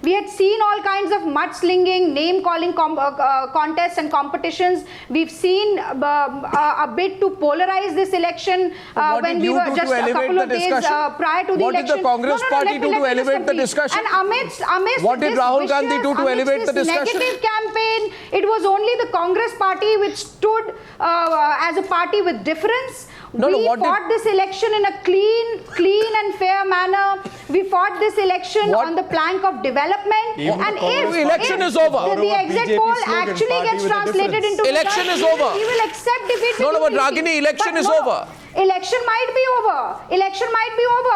We had seen all kinds of mudslinging, name-calling contests and competitions. We've seen a bid to polarize this election when we were just a couple of days prior to the election. What did the Congress party do to elevate the discussion? And amidst what did Rahul Gandhi do to elevate the discussion? Negative campaign, it was only the Congress party which stood as a party with difference. We fought this election in a clean and fair manner. We fought this election on the plank of development. And if the election is over, the exit poll actually gets translated into election is over. We will accept defeat. No, but Ragini, election is over. Election might be over,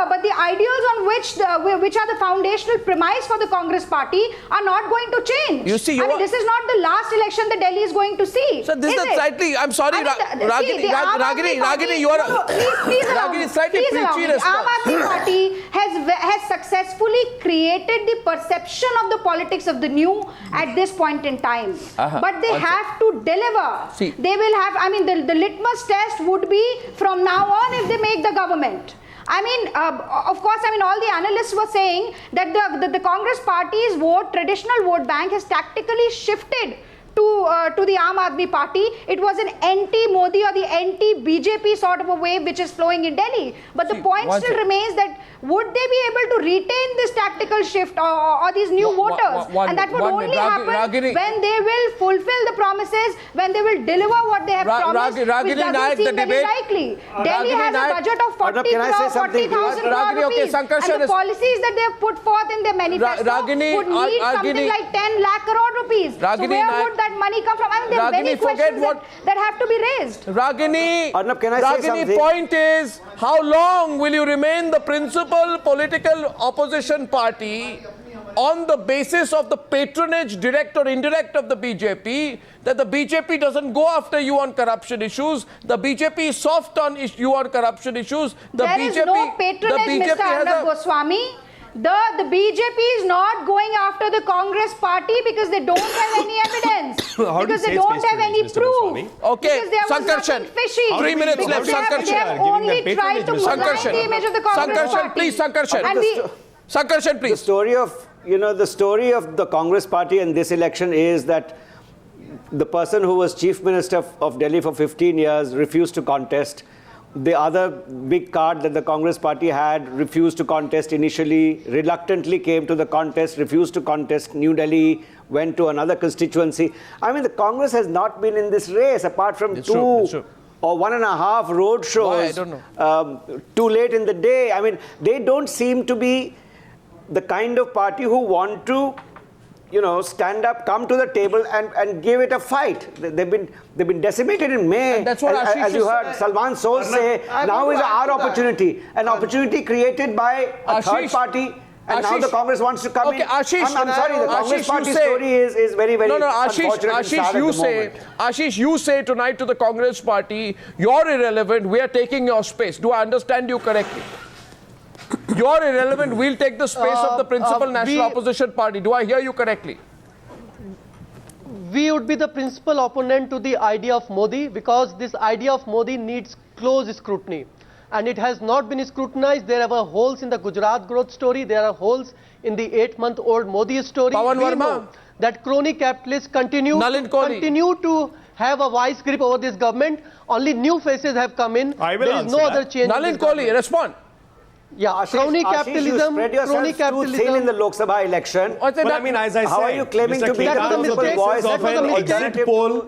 but the ideals on which are the foundational premise for the Congress party are not going to change. You see, this is not the last election that Delhi is going to see. So this is slightly, I'm sorry, Ragini, you are... Please allow me. The Aam Admi Party has successfully created the perception of the politics of the new at this point in time. But they have to deliver. See. They will have, I mean, the litmus test would be from now on if they make the government. I mean, of course, I mean, all the analysts were saying that the Congress party's traditional vote bank has tactically shifted to the Aam Admi Party. It was an anti-Modi or the anti-BJP sort of a wave which is flowing in Delhi. But the point still remains that would they be able to retain this tactical shift or these new voters? And that would only happen when they will fulfill the promises, when they will deliver what they have promised, which doesn't seem very likely. Delhi has a budget of 40,000 crore rupees. And the policies that they have put forth in their manifesto would need something like 10 lakh crore rupees. So where would that money come from? I mean, there are many questions that have to be raised. Arnab, can I say something? Point is, how long will you remain the principal political opposition party on the basis of the patronage, direct or indirect, of the BJP, that the BJP doesn't go after you on corruption issues, the BJP is soft on you on corruption issues, There is no patronage, Mr. Arnab Goswami. The BJP is not going after the Congress party because they don't have any evidence. Because they don't have any proof. Okay, Sankarshan, 3 minutes left. They have only tried to malign the image of the Congress party. Please, Sankarshan, please. The story of the Congress party in this election is that the person who was Chief Minister of Delhi for 15 years refused to contest. The other big card that the Congress party had refused to contest initially, reluctantly came to the contest, refused to contest. New Delhi went to another constituency. I mean, the Congress has not been in this race apart from two or 1.5 road shows. I don't know. Too late in the day. I mean, they don't seem to be the kind of party who want to, stand up, come to the table and give it a fight. They've been decimated in May. And that's what as you heard Salman Soz say, now is our opportunity. An opportunity created by a third party. And now the Congress wants to come in. I'm sorry, the Congress party story is very, very unfortunate. Ashish, you say tonight to the Congress party, you're irrelevant, we are taking your space. Do I understand you correctly? You're irrelevant, we'll take the space of the principal national opposition party. Do I hear you correctly? We would be the principal opponent to the idea of Modi because this idea of Modi needs close scrutiny. And it has not been scrutinized. There are holes in the Gujarat growth story. There are holes in the 8-month-old Modi story. Pawan we Verma. know that crony capitalists continue to have a vice grip over this government. Only new faces have come in. There is no other change. Nalin Kohli, respond. Yeah, crony capitalism. You spread yourself too thin in the Lok Sabha election. Well, I mean, as I said, how are you claiming to be the voice of an exit poll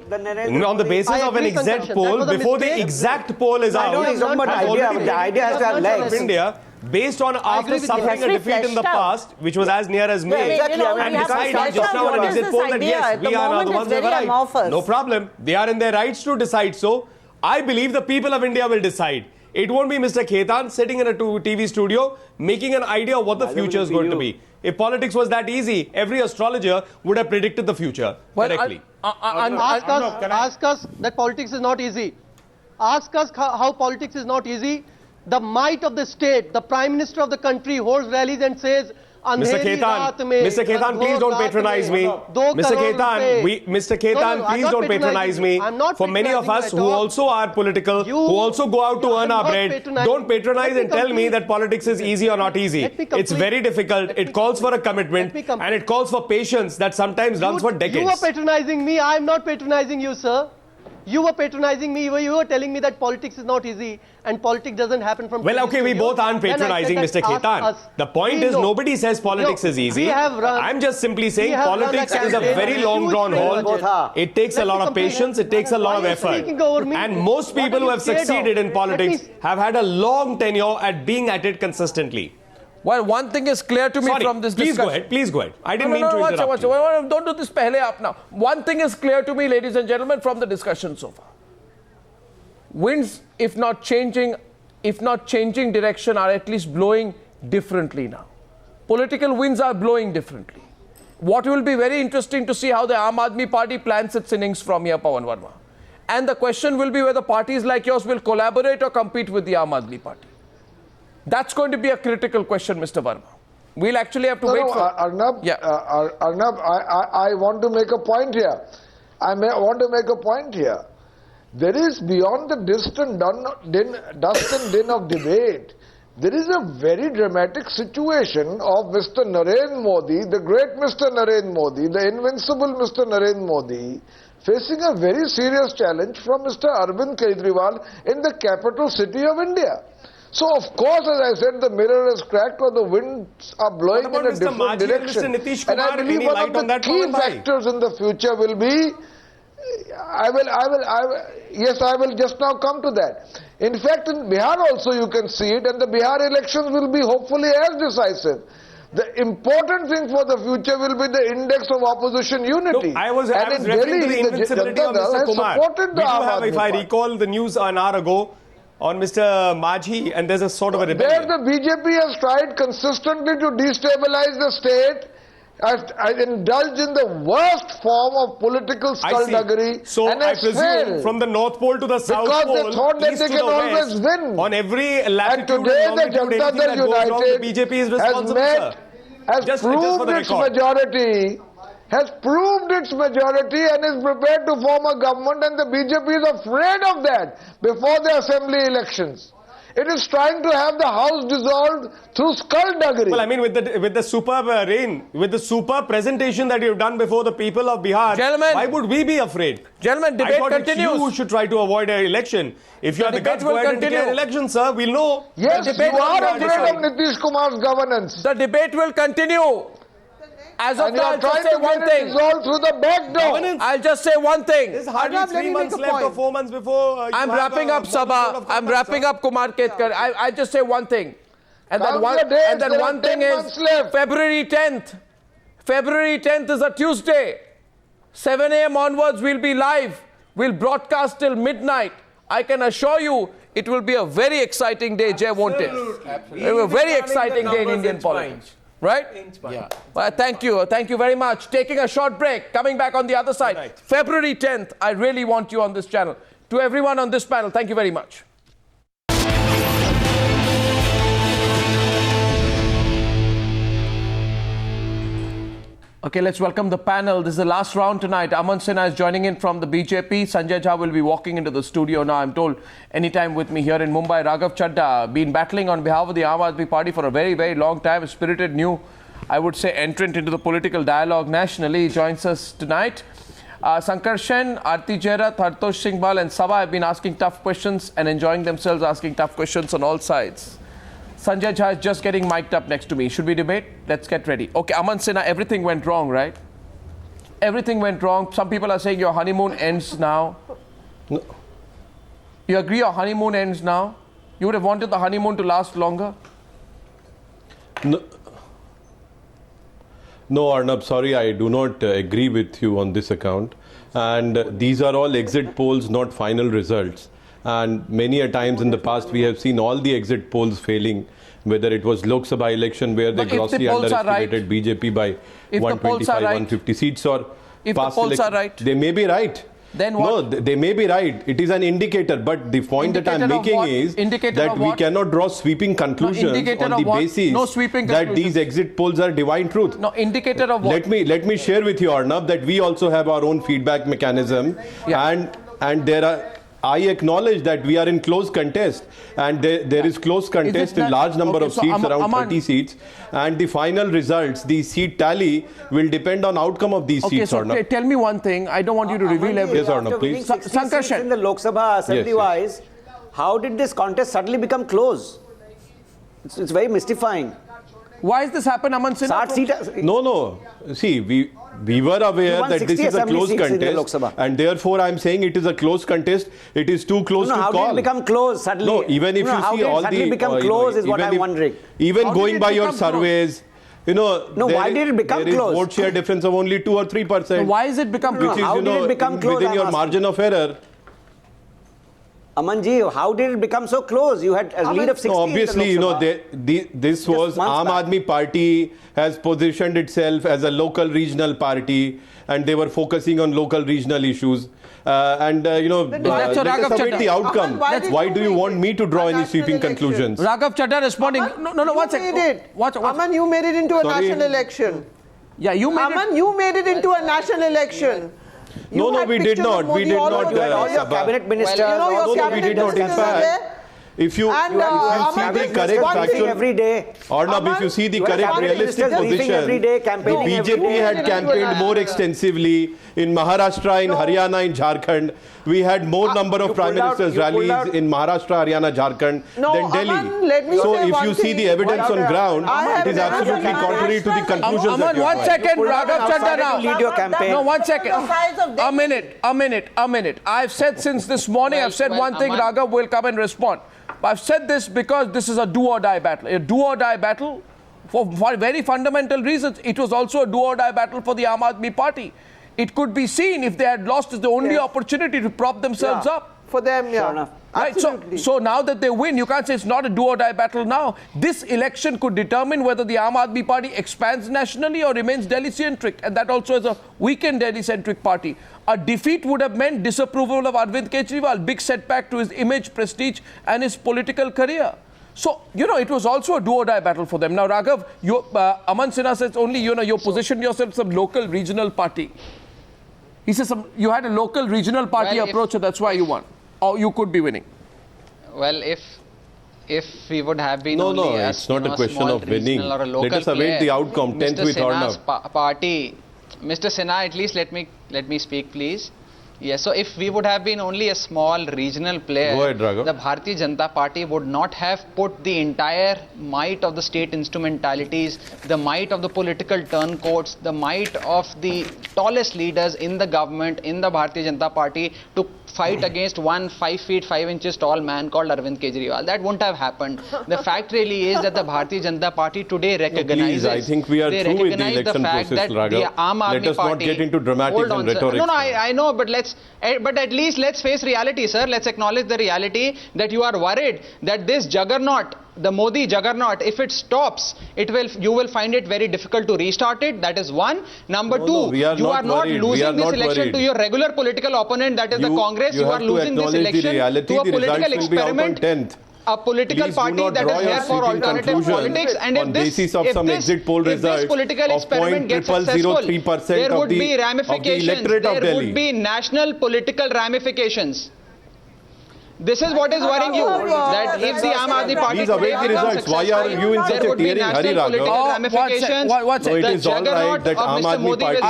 on the basis of an exact poll before the exact poll is out? The idea has to have legs. India, based on after suffering a defeat in the past, which was as near as May, and decided just now on an exit poll that yes, we are now the ones who are right. No problem. They are in their rights to decide so. I believe the people of India will decide. It won't be Mr. Khetan sitting in a TV studio making an idea of what the future is going to be. If politics was that easy, every astrologer would have predicted the future correctly. Ask us that politics is not easy. Ask us how politics is not easy. The might of the state, the Prime Minister of the country holds rallies and says, Mr. Khetan, please don't patronize me. Mr. Khetan, please don't patronize me. For many of us who also are political, who also go out to earn our bread, don't patronize and tell me that politics is easy or not easy. It's very difficult. It calls for a commitment and it calls for patience that sometimes runs for decades. You are patronizing me. I am not patronizing you, sir. You were patronizing me. You were telling me that politics is not easy and politics doesn't happen from... Well, okay, we both aren't patronizing Mr. Khetan. The point is nobody says politics is easy. I'm just simply saying politics is a very long drawn haul. It takes a lot of patience. It takes a lot of effort. And most people who have succeeded in politics have had a long tenure at being at it consistently. Well, one thing is clear to me from this discussion. Please go ahead. I didn't mean to interrupt you. Don't do this pehle aap now. One thing is clear to me, ladies and gentlemen, from the discussion so far. winds, if not changing direction, are at least blowing differently now. Political winds are blowing differently. What will be very interesting to see how the Aam Admi Party plans its innings from here, Pawan Verma. And the question will be whether parties like yours will collaborate or compete with the Aam Admi Party. That's going to be a critical question, Mr. Verma. We'll actually have to wait for... Arnab, yeah. Arnab, I want to make a point here. There is, beyond the dust and din of debate, there is a very dramatic situation of Mr. Narendra Modi, the great Mr. Narendra Modi, the invincible Mr. Narendra Modi, facing a very serious challenge from Mr. Arvind Kejriwal in the capital city of India. So, of course, as I said, the mirror is cracked or the winds are blowing in a different direction. And I believe one of the key factors in the future will be, I will just now come to that. In fact, in Bihar also you can see it, and the Bihar elections will be hopefully as decisive. The important thing for the future will be the index of opposition unity. No, I was referring to the invincibility of Mr. Kumar. If I recall the news an hour ago on Mr. Majhi, and there's a sort of a rebellion. There the BJP has tried consistently to destabilize the state, has indulged in the worst form of political skullduggery. So I presume from the North Pole to the South Pole, because they thought that they can always win. On every latitude and today the Janata Dal United the BJP is responsible, has proved its majority and is prepared to form a government, and the BJP is afraid of that before the assembly elections. It is trying to have the house dissolved through skullduggery. Well, I mean, with the superb with the superb presentation that you've done before the people of Bihar, gentlemen, why would we be afraid? Gentlemen, debate continues. It's you who should try to avoid an election. If you have the guts, go ahead and declare an election, sir. We'll know. Yes, you are afraid of Nitish Kumar's governance. The debate will continue. As of now, I'll just say one thing. Through the back door. I'll just say one thing. There's hardly 3 months left or 4 months before. I'm wrapping up, Sabha. I'm wrapping up, Kumar Ketkar. I just say one thing. And that one thing is February 10th. February 10th is a Tuesday. 7 a.m. onwards, we'll be live. We'll broadcast till midnight. I can assure you, it will be a very exciting day, Jay, won't it? Absolutely. A very exciting day in Indian politics. Right? Yeah. Well, thank you. Thank you very much. Taking a short break. Coming back on the other side. Right. February 10th, I really want you on this channel. To everyone on this panel, thank you very much. Okay, let's welcome the panel. This is the last round tonight. Aman Sinha is joining in from the BJP. Sanjay Jha will be walking into the studio now, I'm told, anytime with me here in Mumbai. Raghav Chadda, been battling on behalf of the Aam Admi Party for a very, very long time. A spirited new, I would say, entrant into the political dialogue nationally. He joins us tonight. Sankar Sen, Aarti Jairath, Hartosh Singh Bal and Sabha have been asking tough questions and enjoying themselves asking tough questions on all sides. Sanjay Jha is just getting mic'd up next to me. Should we debate? Let's get ready. Okay, Aman Sinha, everything went wrong, right? Everything went wrong. Some people are saying your honeymoon ends now. No. You agree your honeymoon ends now? You would have wanted the honeymoon to last longer? No, Arnab, sorry, I do not agree with you on this account. And these are all exit polls, not final results. And many a times in the past we have seen all the exit polls failing, whether it was Lok Sabha election where they grossly underestimated BJP by 125, 150 seats, or if the polls are right. They may be right. Then what? No, they may be right. It is an indicator. But the point that I'm making is that we cannot draw sweeping conclusions on the basis that these exit polls are divine truth. No, indicator of what? Let me share with you, Arnab, that we also have our own feedback mechanism, and there are. I acknowledge that we are in close contest, and there is close contest in large number of seats, around 30 seats, and the final results, the seat tally, will depend on outcome of these seats. Okay, so tell me one thing. I don't want you to reveal everything. Yes, Arnab, please. Sankar Sen, in the Lok Sabha assembly-wise, how did this contest suddenly become close? It's very mystifying. Why has this happened, Aman Sinha? No. See, we were aware that this is a close contest, and therefore I'm saying it is a close contest. It is too close to call. How did it become close suddenly? No, even if you see all the... How did it become close is what I'm wondering. Even going by your surveys, why did it become close? There is vote share difference of only 2 or 3%. So why is it become close? How did it become close? Within your margin of error. Amanji, how did it become so close? You had a lead of 60. No, obviously, this was Aam Admi Party has positioned itself as a local regional party, and they were focusing on local regional issues. Let us await the outcome. Why do you want me to draw any sweeping conclusions? Raghav Chadha responding. No, one second. Aman, you made it into a national election. Yeah, you made Aman, you made it into a national election. No, we did not. We did not. All your cabinet ministers. We did not. In fact, if you see the correct factual every day, Arnab, if you see the correct realistic position, the BJP had campaigned more extensively in Maharashtra, in Haryana, in Jharkhand. We had more number of Prime Minister's rallies in Maharashtra, Haryana, Jharkhand than Delhi. So if you see the evidence on ground, it is absolutely contrary to the conclusions that you have. 1 second, Raghav Chadha now. Lead your campaign. No, 1 second. A minute. I've said since this morning, I've said one thing, Raghav will come and respond. I've said this because this is a do-or-die battle. A do-or-die battle for very fundamental reasons. It was also a do-or-die battle for the Aam Admi Party. It could be seen if they had lost, is the only opportunity to prop themselves up. For them, yeah. Sure enough. Right? So now that they win, you can't say it's not a do-or-die battle now. This election could determine whether the Aam Admi Party expands nationally or remains Delhi-centric, and that also is a weakened Delhi-centric party. A defeat would have meant disapproval of Arvind Kejriwal, big setback to his image, prestige, and his political career. So, it was also a do-or-die battle for them. Now, Raghav, Aman Sinha says only, you positioned yourself some local regional party. He says you had a local regional party approach, and that's why you won. Or you could be winning. Well, if we would have been No, it's not a question of winning. Let us await the outcome. 10th with Arnab. Party, Mr. Sinha, at least let me speak, please. Yes, so if we would have been only a small regional player, Go ahead, Raghav. the Bharatiya Janata Party would not have put the entire might of the state instrumentalities, the might of the political turncoats, the might of the tallest leaders in the government, in the Bharatiya Janata Party to fight against one 5 feet 5 inches tall man called Arvind Kejriwal. That wouldn't have happened. The fact really is that the Bharatiya Janata Party today recognizes. Please, I think we are through with the election process, Raghav. Let us not get into dramatic and rhetoric. No, I know, but at least let's face reality, sir. Let's acknowledge the reality that you are worried that this juggernaut, the Modi juggernaut, if it stops, you will find it very difficult to restart it. That is one. Number two, you are not losing this election to your regular political opponent, that is the Congress. You are losing this election to a political experiment. A political party that is there for alternative politics, and on basis of some exit poll results if this political experiment gets successful, there would be ramifications. There would be national political ramifications. This is what is worrying you, that if the Aam Admi Party Please await the results. Why are you in such a tearing hurry, Raghav? It is all right that Aam Admi Party is a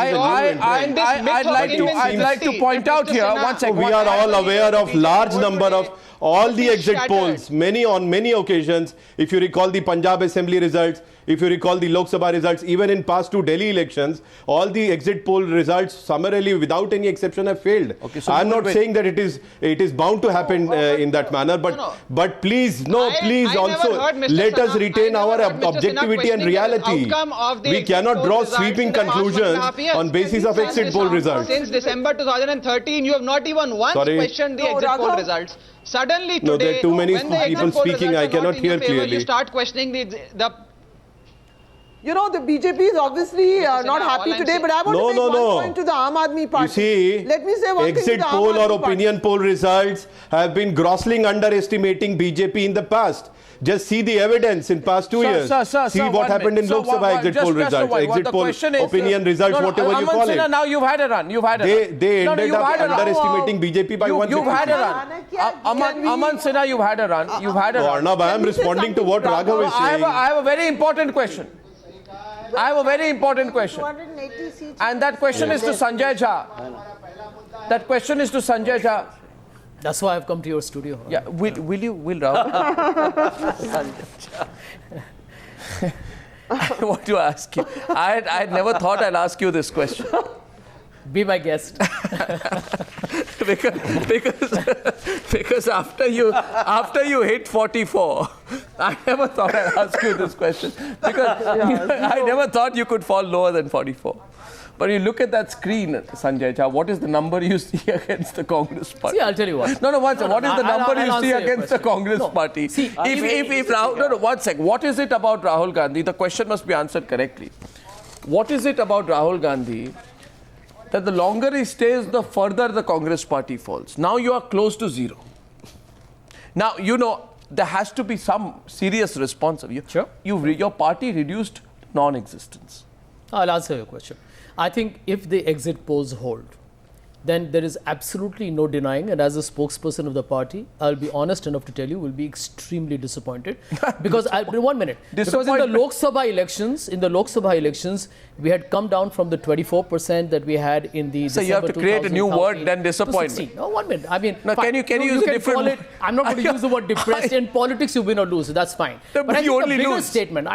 new entrant. I'd like to point out here, one second. We are all aware of large number of all the exit polls, on many occasions. If you recall the Punjab Assembly results, if you recall the Lok Sabha results, even in past 2 Delhi elections, all the exit poll results summarily, without any exception, have failed. Okay, so I'm not saying that it is bound to happen in that manner, but please, also let us retain our objectivity and reality. We cannot draw sweeping conclusions on basis of exit poll results. Since December 2013, you have not even once questioned the exit poll results. Suddenly today, there are too many people speaking. I cannot hear clearly. You start questioning the the BJP is obviously not happy today, but I want to make one point to the Aam Admi Party. You see, let me say one thing exit poll or opinion poll results have been grossly underestimating BJP in the past. Just see the evidence in past 2 years. See what happened in Lok Sabha exit poll results, exit poll opinion results, whatever you call it. Now you've had a run. They ended up underestimating BJP by 1%. You've had a run. Aman Sinha, you've had a run. Arnab, I am responding to what Raghav is saying. I have a very important question. And that question is to Sanjay Jha. That's why I've come to your studio. Yeah, will Rahul? I want to ask you. I had never thought I'd ask you this question. Be my guest. because after you hit 44, I never thought I'd ask you this question because I never thought you could fall lower than 44. But you look at that screen, Sanjay Jha, what is the number you see against the Congress Party? See, I'll tell you what. What is the number you see against the Congress Party? See, if Rahul, one sec. What is it about Rahul Gandhi? The question must be answered correctly. What is it about Rahul Gandhi that the longer he stays, the further the Congress Party falls? Now you are close to zero. Now, there has to be some serious response of you. Sure. Your party reduced non-existence. I'll answer your question. I think if the exit polls hold, then there is absolutely no denying, and as a spokesperson of the party, I'll be honest enough to tell you, will be extremely disappointed. Because, one minute, because in the Lok Sabha elections, we had come down from the 24% that we had in the So you have to create a new word, then disappointment. No, 1 minute. I mean, no, can you use a different word? I'm not going to use the word depressed. In politics, you win or lose, so that's fine. No, but I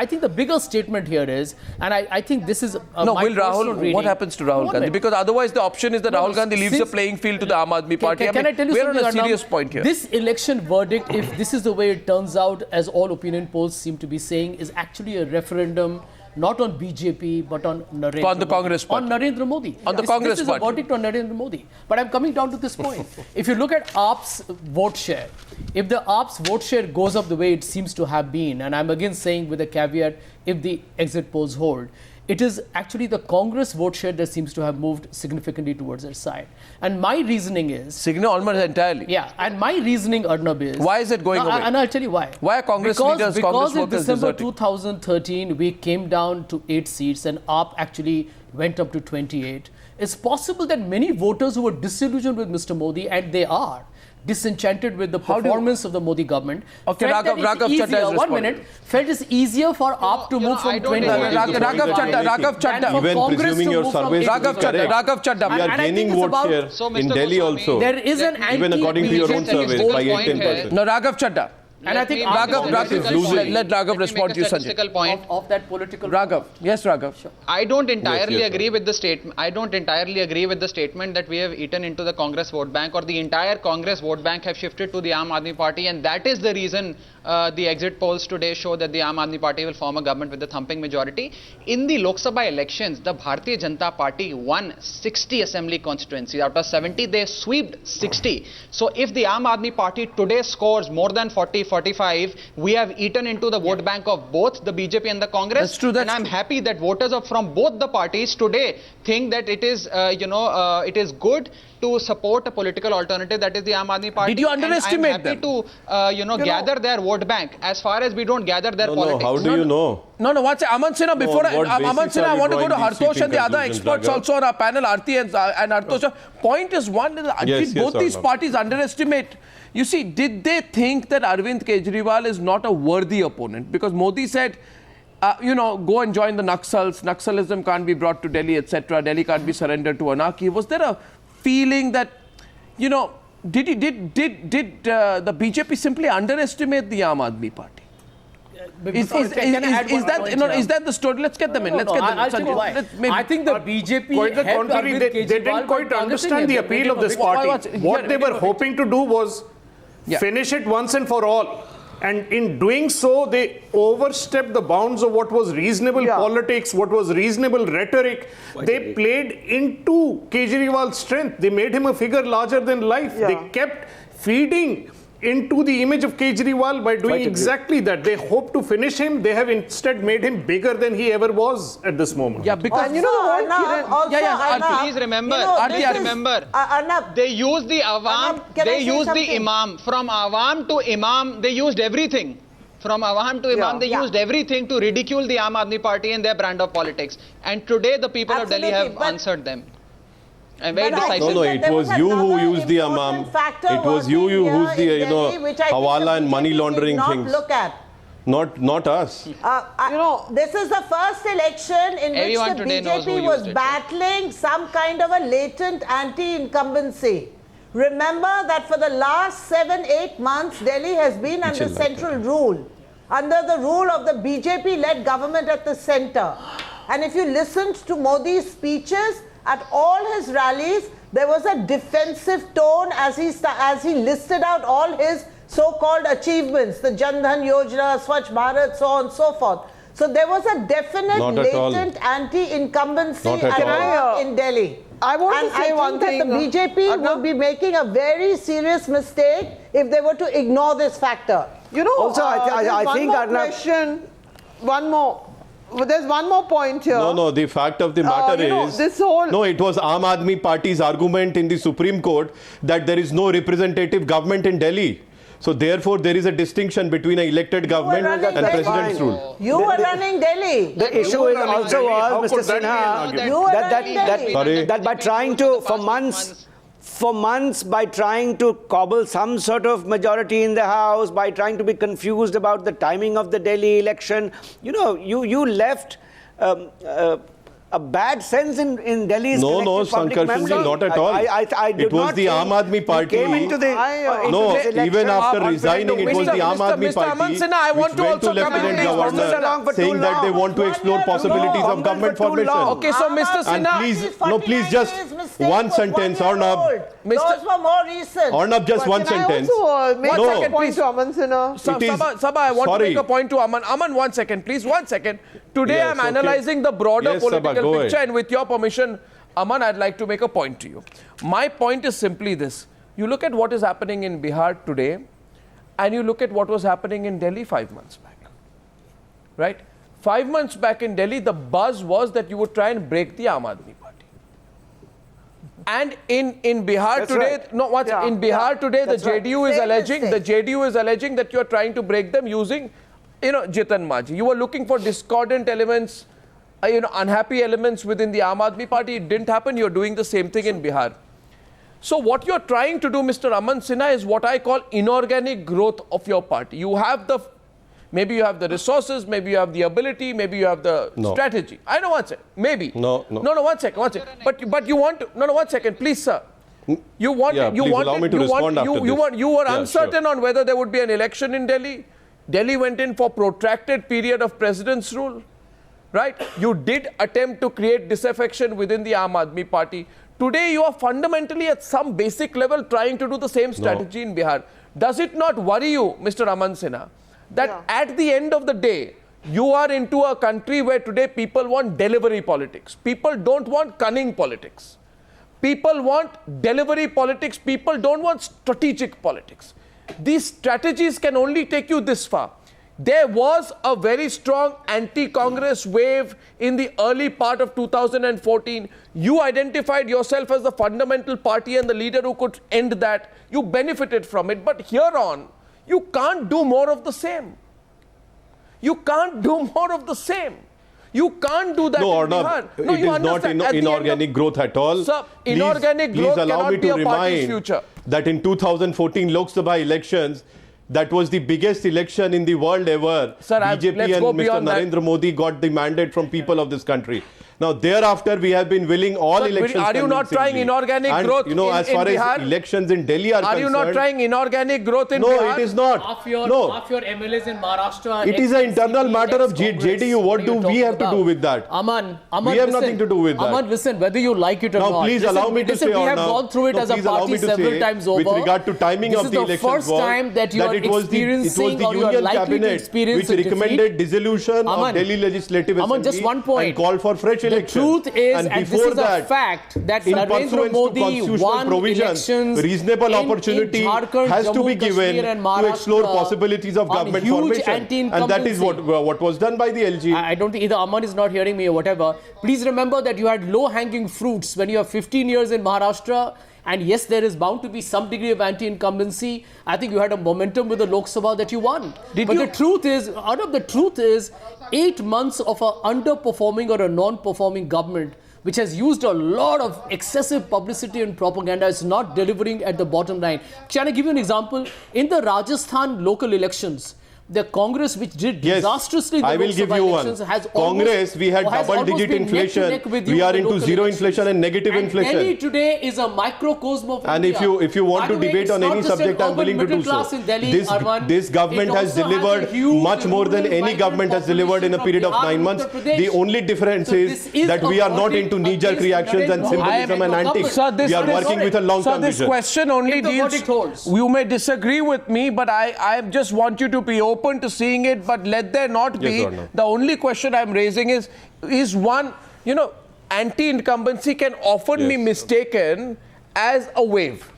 think the bigger statement here is, and I think this is what happens to Rahul Gandhi? Because otherwise the option is that Rahul Gandhi leaves the playing field to the Aam Admi Party. Can I tell you we're something, on a serious point here. This election verdict, if this is the way it turns out, as all opinion polls seem to be saying, is actually a referendum not on BJP but on Narendra on the Congress Party. On Narendra Modi. On the Congress This is Party. a verdict on Narendra Modi. But I'm coming down to this point. If you look at AAP's vote share, if the AAP's vote share goes up the way it seems to have been, and I'm again saying with a caveat, if the exit polls hold, it is actually the Congress vote share that seems to have moved significantly towards their side. And my reasoning is... almost entirely. Yeah, and my reasoning, Arnab, is... Why is it going away? And I'll tell you why. Why are Congress leaders, Congress workers deserting? Because in December 2013, we came down to 8 seats and AAP actually went up to 28. It's possible that many voters who were disillusioned with Mr. Modi, and they are, disenchanted with the performance of the Modi government. Okay, Raghav Chatta is 1 minute. Felt it's easier for AAP to move from 20. Raghav Chatta. Even presuming your surveys Raghav Chatta. We are gaining vote share in Delhi also. There is an even according to your own surveys by 8-10%. No, Raghav Chatta. And I think let Raghav respond to you, Sanjay. Point of that political. Raghav, yes, Raghav. Sure. I don't entirely agree with the statement. I don't entirely agree with the statement that we have eaten into the Congress vote bank, or the entire Congress vote bank have shifted to the Aam Admi Party, and that is the reason the exit polls today show that the Aam Admi Party will form a government with a thumping majority. In the Lok Sabha elections, the Bharatiya Janata Party won 60 assembly constituencies. Out of 70, they swept 60. So if the Aam Admi Party today scores more than 40-45, we have eaten into the vote bank of both the BJP and the Congress. That's true. And I'm happy that voters from both the parties today think that it is, it is good to support a political alternative, that is the Aam Admi Party. Did you underestimate them? I'm happy to, gather their vote bank, as far as we don't gather their politics. How do you know? No, what's Aman Sinha, before Aman Sinha, I want to go to Hartosh and the other experts also on our panel, Aarti and Hartosh. Point is one, did both these parties underestimate? You see, did they think that Arvind Kejriwal is not a worthy opponent? Because Modi said, go and join the Naxals, Naxalism can't be brought to Delhi, etc. Delhi can't be surrendered to Anarchy. Was there a feeling that, did the BJP simply underestimate the Aam Admi Party? Is that the story? Let's get them in. I'll tell you why. I think the BJP quite the contrary. They didn't quite understand the appeal of this party. What they were hoping to do was finish it once and for all. And in doing so, they overstepped the bounds of what was reasonable politics, what was reasonable rhetoric. They played into Kejriwal's strength. They made him a figure larger than life. They kept feeding into the image of Kejriwal by doing exactly that. They hope to finish him. They have instead made him bigger than he ever was at this moment. Yeah, because please remember, they used the Awam, they used the Imam. From Awam to Imam, they used everything. From Awam to Imam, they used everything to ridicule the Aam Admi Party and their brand of politics. And today, the people of Delhi have answered them. And very decisive. No, it was you who used the Imam. It was you who used the, Hawala and money laundering things. Not us. This is the first election in which the BJP was battling some kind of a latent anti-incumbency. Remember that for the last 7-8 months, Delhi has been under central rule, under the rule of the BJP-led government at the center. And if you listened to Modi's speeches, at all his rallies, there was a defensive tone as he listed out all his so-called achievements, the Jan Dhan Yojana, Swachh Bharat, so on and so forth. So there was a definite latent anti-incumbency in Delhi. I want to say one thing. And I think that the BJP would be making a very serious mistake if they were to ignore this factor. You know, also, I think there's one more point here. No, the fact of the matter is, this whole... No, it was Aam Admi Party's argument in the Supreme Court that there is no representative government in Delhi. So therefore, there is a distinction between an elected government and president's rule. You were running Delhi. The issue is also was, Mr. Sinha, that by trying to, for months, by trying to cobble some sort of majority in the House, by trying to be confused about the timing of the Delhi election, you know, you left a bad sense in Delhi's Sankarshan ji, not at all. It was the Aam Admi Party. Even after resigning, it was the Aam Admi Party which went to Lieutenant Governor saying that they want to explore possibilities of government formation. Okay, so Mr. Sinha... please just one sentence, Arnab. Those were more recent. Arnab, just one sentence. Make a point to Aman Sinha. Sabha, I want to make a point to Aman. Aman, 1 second, please, 1 second. Today I'm analyzing the broader political picture, and with your permission, Aman, I'd like to make a point to you. My point is simply this. You look at what is happening in Bihar today, and you look at what was happening in Delhi 5 months back. Right? 5 months back in Delhi, the buzz was that you would try and break the Aam Admi Party. And in Bihar today, in Bihar today, the JDU is alleging that you are trying to break them using, Jitan Majhi. You were looking for discordant elements, unhappy elements within the Aam Admi Party. It didn't happen. You're doing the same thing in Bihar. So what you're trying to do, Mr. Aman Sinha, is what I call inorganic growth of your party. Maybe you have the resources, maybe you have the ability, maybe you have the strategy. I know, 1 second. Maybe. No, 1 second. But you want to, 1 second, please, sir. You were uncertain on whether there would be an election in Delhi. Delhi went in for protracted period of president's rule, right? You did attempt to create disaffection within the Aam Admi Party. Today, you are fundamentally at some basic level trying to do the same strategy in Bihar. Does it not worry you, Mr. Aman Sinha, that at the end of the day, you are into a country where today people want delivery politics. People don't want cunning politics. People want delivery politics. People don't want strategic politics. These strategies can only take you this far. There was a very strong anti-Congress wave in the early part of 2014. You identified yourself as the fundamental party and the leader who could end that. You benefited from it. But here on, you can't do more of the same. You can't do more of the same. You can't do that in Bihar. No, it is not inorganic growth at all. Sir, inorganic growth cannot be a party's future. That in 2014 Lok Sabha elections, that was the biggest election in the world ever. Sir, BJP and Mr. Narendra Modi got the mandate from people of this country. Now, thereafter, we have been winning all elections. Are you not trying inorganic growth in as far Bihar? as elections in Delhi are concerned... Are you not trying inorganic growth in Bihar? No, it is not. Half your MLAs in Maharashtra... It is an internal matter of JDU. What do we have to do with that? Aman, we have nothing to do with that. Aman, listen, whether you like it or not... Now, please allow me to say... We have gone through it as a party several times over. With regard to timing of the elections... This is the first time that you are experiencing or you are likely to experience which recommended dissolution of Delhi Legislative Assembly just 1 point. And called for fresh elections. The truth is, and this is a fact, that Narendra Modi won elections reasonable opportunity has to be given to explore possibilities of government formation. And that is what was done by the LG. I don't think either Aman is not hearing me or whatever. Please remember that you had low-hanging fruits when you have 15 years in Maharashtra. And yes, there is bound to be some degree of anti-incumbency. I think you had a momentum with the Lok Sabha that you won. The truth is, 8 months of an underperforming or a non-performing government, which has used a lot of excessive publicity and propaganda, is not delivering at the bottom line. Can I give you an example? In the Rajasthan local elections, the Congress, which did disastrously I will give you one. Congress, we had double-digit inflation. We are into zero inflation and negative inflation. Delhi today is a microcosm of and India. if you want to debate on any subject, I'm willing to do so. This government has delivered much more than any government has delivered in a period of 9 months. The only difference is that we are not into knee-jerk reactions and symbolism and antics. We are working with a long-term vision. So this question only deals... You may disagree with me, but I just want you to be open open to seeing it, but let there not be. Yes or no? The only question I'm raising is one, anti-incumbency can often be mistaken as a wave.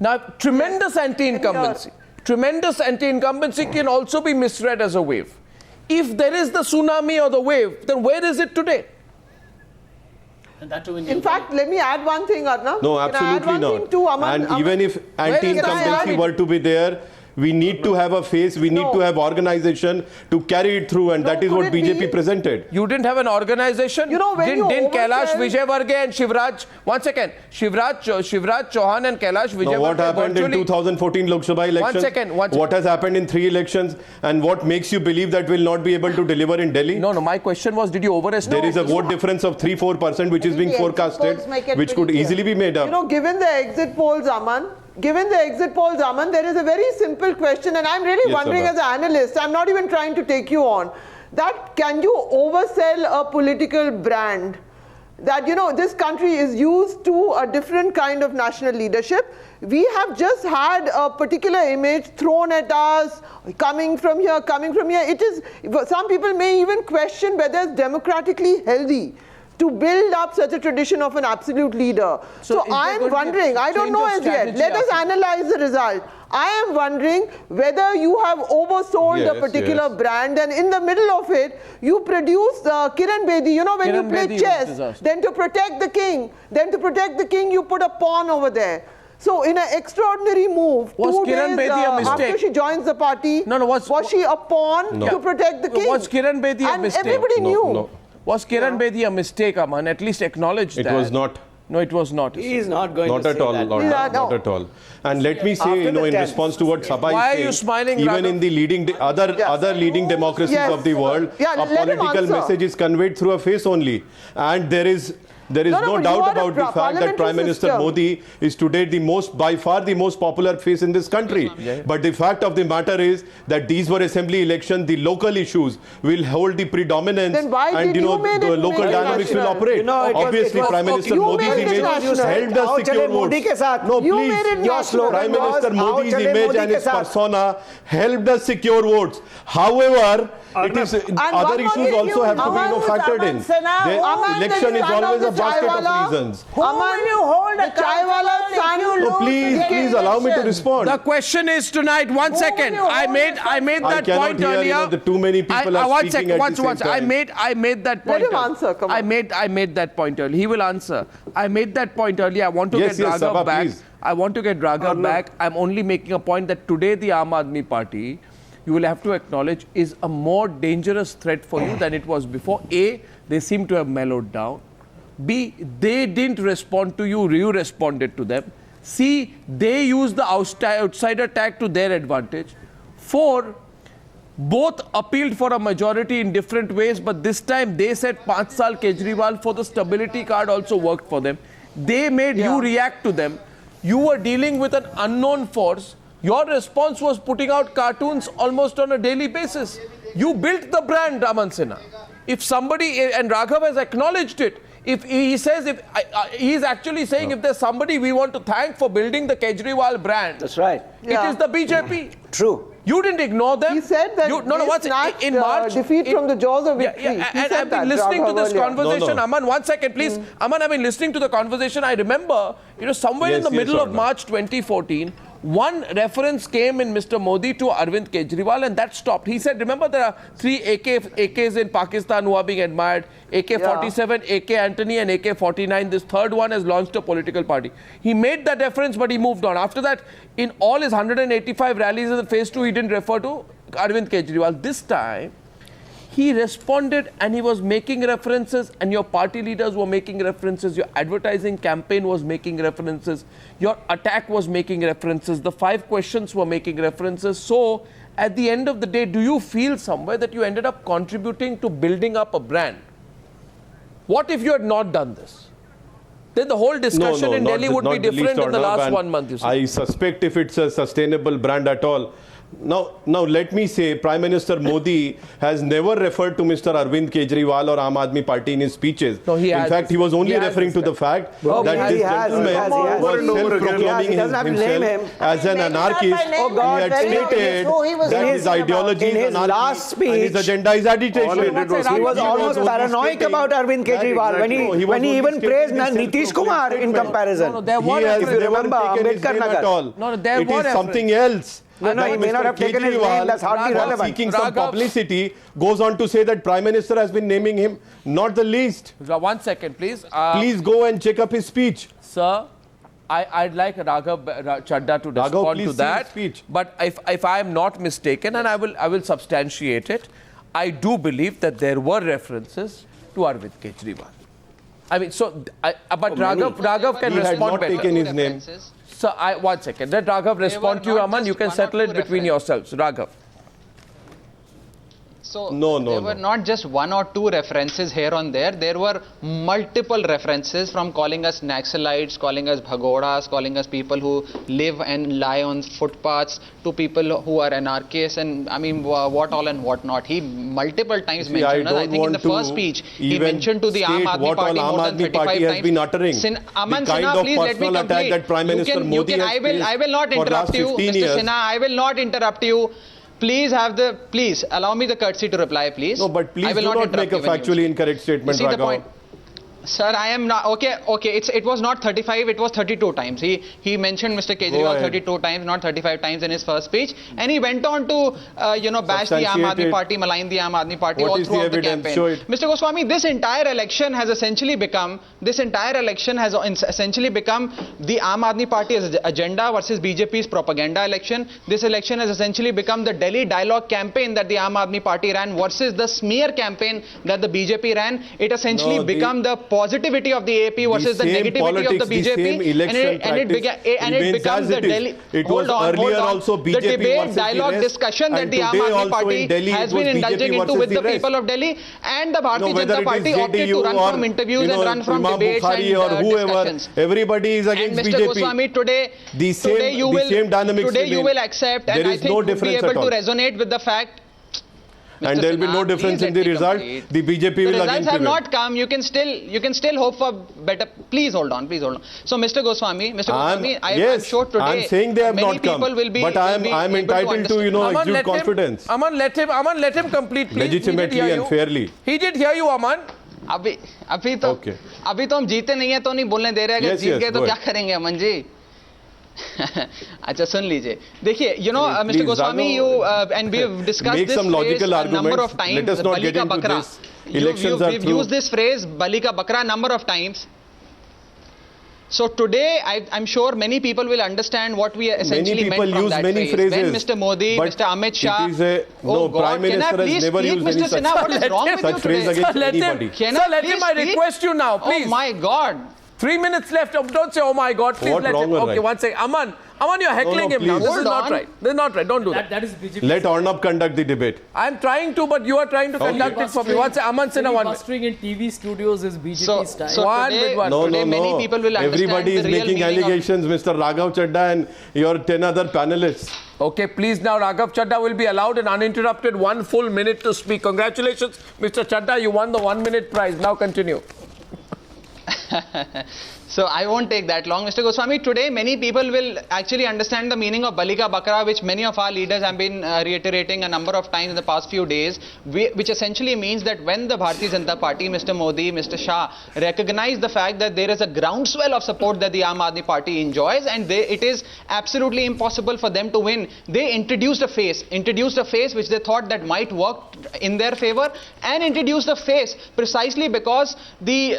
Now, tremendous anti-incumbency can also be misread as a wave. If there is the tsunami or the wave, then where is it today? And that too in fact, let me add one thing, Arnab. No, absolutely not. And even if anti-incumbency were to be there, we need to have a face, we need to have organization to carry it through, and that is what BJP presented. You didn't have an organization? Didn't Kailash Vijayvargiya and Shivraj, one second, Shivraj Chauhan and Kailash Vijayvargiya. Now what happened in 2014 Lok Sabha elections? One second. What has happened in 3 elections, and what makes you believe that we'll not be able to deliver in Delhi? No, my question was, did you overestimate? There is a vote difference of 3-4% which is being forecasted, which could easily be made up. Given the exit polls, Aman, there is a very simple question, and I'm really wondering as an analyst, I'm not even trying to take you on, that can you oversell a political brand? That, this country is used to a different kind of national leadership. We have just had a particular image thrown at us, coming from here. It is, some people may even question whether it's democratically healthy to build up such a tradition of an absolute leader. So I am wondering, I don't know as yet, let us analyze the result. I am wondering whether you have oversold a particular brand, and in the middle of it, you produce Kiran Bedi, when you play chess, then to protect the king, you put a pawn over there. So in an extraordinary move, was 2 Kiran days Bedi a mistake? After she joins the party, was she a pawn to protect the king? Was Kiran Bedi a mistake? And everybody knew. No. Was Kiran Bedi a mistake, Aman? At least acknowledge that. It was not. No, it was not. He is not going to say that. Not at all. And let me say, in response to what Sabha Why is are you smiling, even Raghav? in the leading other leading democracies of the world, a political message is conveyed through a face only. And there is no doubt about the fact that Prime Minister Modi is today by far the most popular face in this country. But the fact of the matter is that these were assembly elections, the local issues will hold the predominance, and the local dynamics will operate. Obviously, Prime Minister Modi's image helped us secure votes. No, please. Prime Minister Modi's image and his persona helped us secure votes. However, other issues also have to be factored in. The election is always a basket of reasons. Who will you hold accountable? Please allow me to respond. The question is tonight, one second. I made that point earlier. Too many people are speaking at the same time. I made that point. Let him answer. Come on. I made that point earlier. He will answer. I made that point earlier. I want to get Raghav back. Please. I want to get Raghav back. I'm only making a point that today the Aam Admi Party, you will have to acknowledge, is a more dangerous threat for you than it was before. A, they seem to have mellowed down. B, they didn't respond to you, you responded to them. C, they used the outsider tag to their advantage. 4, both appealed for a majority in different ways, but this time they said 5 saal Kejriwal for the stability card also worked for them. They made you react to them. You were dealing with an unknown force. Your response was putting out cartoons almost on a daily basis. You built the brand, Aman Sinha. If somebody, and Raghav has acknowledged it, if he says, he's actually saying if there's somebody we want to thank for building the Kejriwal brand, that's right. It is the BJP. True. You didn't ignore them. He said that in March, defeat from the jaws of victory. And I've been listening to this conversation. Aman, 1 second, please. Aman, I've been listening to the conversation. I remember, somewhere in the middle of March 2014, one reference came in Mr. Modi to Arvind Kejriwal, and that stopped. He said, remember, there are 3 AKs in Pakistan who are being admired. AK-47, AK Antony, and AK-49. This third one has launched a political party. He made that reference, but he moved on. After that, in all his 185 rallies in the phase 2, he didn't refer to Arvind Kejriwal. This time, he responded and he was making references, and your party leaders were making references, your advertising campaign was making references, your attack was making references, the 5 questions were making references. So, at the end of the day, do you feel somewhere that you ended up contributing to building up a brand? What if you had not done this? Then the whole discussion in Delhi would be different in the last 1 month, you see. I suspect if it's a sustainable brand at all, Now, let me say, Prime Minister Modi has never referred to Mr. Arvind Kejriwal or Aam Admi Party in his speeches. No, he in has. fact, he was only referring to the fact that this gentleman was self-proclaiming himself as an anarchist. Oh God, he had stated that his ideology in is his anarchy last speech, and his agenda is agitation. He was almost paranoid about Arvind Kejriwal when he even praised Nitish Kumar in comparison. He has never taken his name at all. It is something else. No, he may not have taken his name. That's hardly relevant. Seeking some publicity, goes on to say that Prime Minister has been naming him, not the least. 1 second, please. Please go and check up his speech. Sir, I'd like Raghav Chadda to respond to that. Speech. But if I am not mistaken, and I will substantiate it, I do believe that there were references to Arvind Kejriwal. I mean, but Raghav can respond better. He had not taken his name. So, 1 second. Let Raghav respond to you, Aman. You can settle it between yourselves. Raghav. So there were not just one or two references here and there. There were multiple references, from calling us Naxalites, calling us Bhagodas, calling us people who live and lie on footpaths, to people who are anarchists, and I mean what all and what not. He multiple times mentioned us. I think in the first speech he mentioned to the Aam Admi Party more than 35 times. Has been uttering. Aman Sinha, please let me complete. That Prime Minister Modi I will not interrupt you, Mr. Sinha. I will not interrupt you. Please allow me the courtesy to reply, please. No, but please do not make a factually incorrect statement, Raghav. The point? Sir, I am not okay. It was not 35. It was 32 times. He mentioned Mr. Kejriwal 32 times, not 35 times in his first speech, and he went on to bash the Aam Admi Party, malign the Aam Admi Party all throughout the campaign. Mr. Goswami, this entire election has essentially become the Aam Admi Party's agenda versus BJP's propaganda election. This election has essentially become the Delhi dialogue campaign that the Aam Admi Party ran versus the smear campaign that the BJP ran. It essentially become the positivity of the AAP versus the negativity of the BJP, and it becomes the Delhi. Hold on. The debate, dialogue, discussion that the Aam Admi Party has been indulging into with the people of Delhi, and the Bharatiya Janata Party opted to run from interviews and run from debates and discussions. Everybody is against and Mr. BJP. Goswami, today you will accept, and I think you'll be able to resonate with the fact. And there will be no difference in the result. The BJP will again prevail. The results have not come. You can still hope for better. Please hold on. So, Mr. Goswami, I'm sure today I'm saying they have not come. But I'm entitled to exude confidence. Aman, let him complete, please. Legitimately and fairly. He did hear you, Aman. अभी तो हम जीते नहीं है तो नहीं बोलने दे रहे हैं. अगर जीत गए तो क्या करेंगे अमन जी? अच्छा सुन लीजिए. देखिए, Mr. Goswami, and we have discussed this phrase a number of times. Let us not get into this. Elections are through. We've used this phrase Bali ka bakra a number of times. So today, I'm sure many people will understand what we essentially meant from that phrase. Phrases, when Mr. Modi, Mr. Amit Shah, Prime Minister has never used any Mr. Sinha, what is wrong with such phrase against anybody. Let him, I request you now, please. Oh my God. 3 minutes left. Don't say, oh my God. Please let him. Okay, 1 second. Aman, you're heckling him now. This is not right. This is not right. Don't do that. That is BJP. Let Arnab conduct the debate. I'm trying to, but you are trying to conduct it for me. What's Aman Sinha 1 minute? Mastering in TV studios is BJP style. So today many people will understand everybody is making allegations, Mr. Raghav Chadda and your 10 other panelists. Okay, please now Raghav Chadda will be allowed an uninterrupted 1 full minute to speak. Congratulations, Mr. Chadda. You won the 1 minute prize. Now continue. So I won't take that long. Mr. Goswami, today many people will actually understand the meaning of Bali ka bakra, which many of our leaders have been reiterating a number of times in the past few days, which essentially means that when the Bharatiya Janata Party, Mr. Modi, Mr. Shah recognize the fact that there is a groundswell of support that the Aam Admi Party enjoys, and it is absolutely impossible for them to win, they introduced a face which they thought that might work in their favor, and introduced a face precisely because the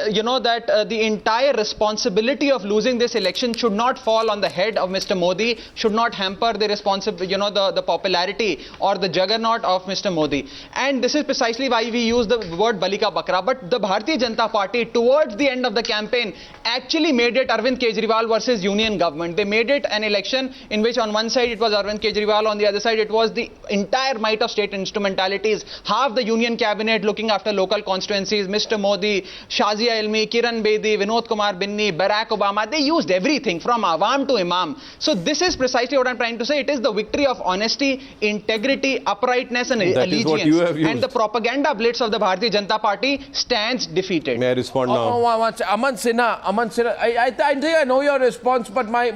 entire responsibility of losing this election should not fall on the head of Mr. Modi, should not hamper the the popularity or the juggernaut of Mr. Modi. And this is precisely why we use the word Bali ka bakra. But the Bharatiya Janata Party, towards the end of the campaign, actually made it Arvind Kejriwal versus union government. They made it an election in which on one side it was Arvind Kejriwal, on the other side it was the entire might of state instrumentalities, half the union cabinet looking after local constituencies, Mr. Modi, Shazia Ilmi, Kiran Bedi, Vinod Kumar Binni, Barack Obama, they used everything from Awam to Imam. So this is precisely what I'm trying to say. It is the victory of honesty, integrity, uprightness and allegiance. And the propaganda blitz of the Bharatiya Janata Party stands defeated. May I respond now? Aman Sinha, I think I know your response, but my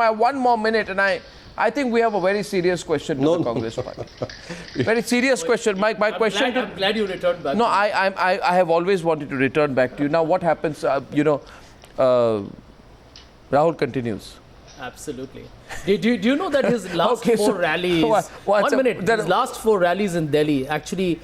one more minute, and I think we have a very serious question to the Congress Party. Very serious question. My question. I'm glad you returned back. No, I have always wanted to return back to you. Now, what happens? Rahul continues. Absolutely. Do you know that his last four rallies? His last 4 rallies in Delhi actually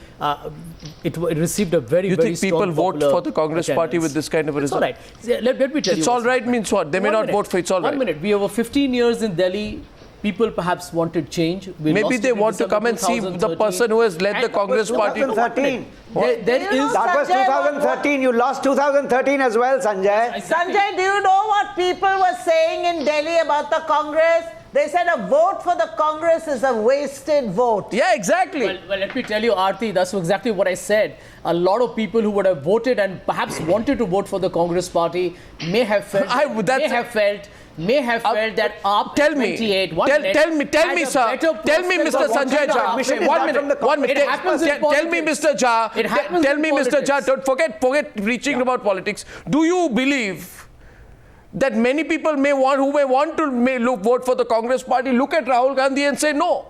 it received a very very strong. You think people vote for the Congress Party with this kind of a result? It's all right. Let me tell you. It's all right means what? They may not vote for it. It's all right. 1 minute. We have 15 years in Delhi. People perhaps wanted change. Maybe they want to come and see the person who has led the Congress Party. 2013. That was 2013. You lost 2013 as well, Sanjay. Sanjay, do you know what people were saying in Delhi about the Congress? They said a vote for the Congress is a wasted vote. Yeah, exactly. Well, let me tell you, Aarti, that's exactly what I said. A lot of people who would have voted and perhaps wanted to vote for the Congress Party may have felt that AAP tell me, sir. Tell me, Mr. Sanjay Jha. 1 minute. Tell me, Mr. Jha. Tell me, Mr. Jha. Don't forget preaching about politics. Do you believe that many people may want to vote for the Congress Party, look at Rahul Gandhi and say no?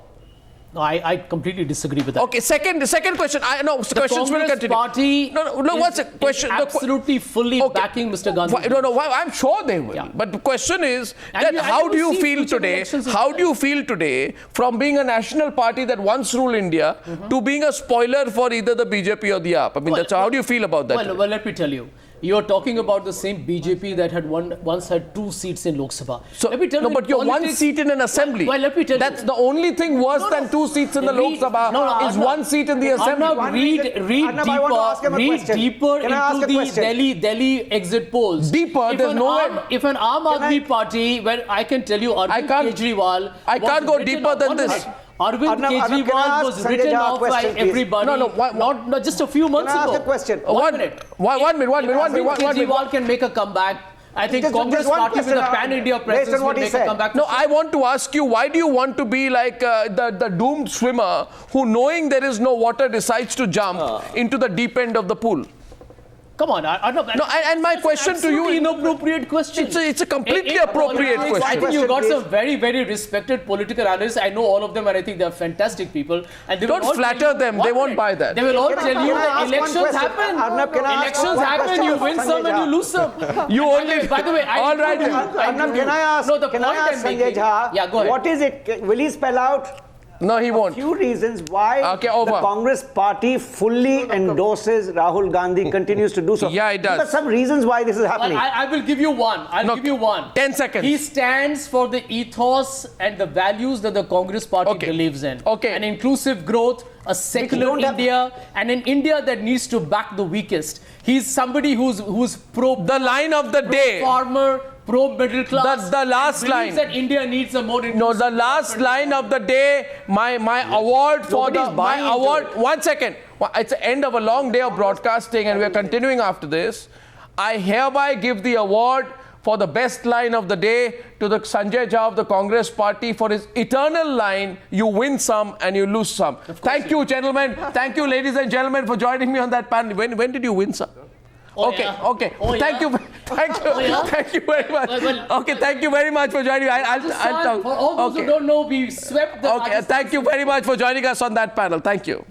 No, I completely disagree with that. Okay, second question. Questions will continue. Party no. What's the question? Absolutely, fully backing Mr. Gandhi. No. I'm sure they will. Yeah. But the question is that how do you feel today? How do you feel today from being a national party that once ruled India to being a spoiler for either the BJP or the AAP? I mean, how do you feel about that? Well, let me tell you. You're talking about the same BJP that had once had 2 seats in Lok Sabha. So, let me tell you, but you're 1 seat in an assembly. Well, let me tell you. That's the only thing worse than 2 seats in the Lok Sabha is 1 seat in the assembly. Read deeper into the Delhi exit polls. Deeper? There's no way. If an Aam Admi Party, where I can tell you Arvind Kejriwal... I can't go deeper than this. Arvind Kejriwal was written off by everybody. Not just a few months ago. Ask a question. 1 minute. 1 minute. Arvind Kejriwal can make a comeback. I think Congress Party with a pan-India presence will make a comeback. No, I want to ask you, why do you want to be like the doomed swimmer who, knowing there is no water, decides to jump into the deep end of the pool? Come on, Arnab. No, and my question to you... inappropriate question. It's a completely appropriate question. I think you got some very, very respected political analysts. I know all of them and I think they're fantastic people. And they don't flatter them. They won't buy that. They will all tell you that elections happen. Elections happen. You win some and you lose some. You only... By the way, all right. Arnab, can I ask Sanjay Jha, yeah, go ahead. What is it? Will he spell out? No, he won't. A few reasons why the Congress Party fully endorses Rahul Gandhi, continues to do so. Yeah, it does. There are some reasons why this is happening. I will give you one. I'll give you one. 10 seconds. He stands for the ethos and the values that the Congress Party believes in. An inclusive growth, a secular India, and an India that needs to back the weakest. He's somebody who's pro... The line of the day. Farmer, pro-middle class. The last line. That India needs a more... No, the last line of the day, my award for my award... 1 second. It's the end of a long day of broadcasting and we are continuing after this. I hereby give the award for the best line of the day to the Sanjay Jha of the Congress Party for his eternal line, you win some and you lose some. Thank you, gentlemen. Thank you, ladies and gentlemen, for joining me on that panel. When did you win some? Okay. Thank you very much. Okay, thank you very much for joining me. I'll talk. For all those who don't know, we swept the... Okay, thank you very much for joining us on that panel. Thank you.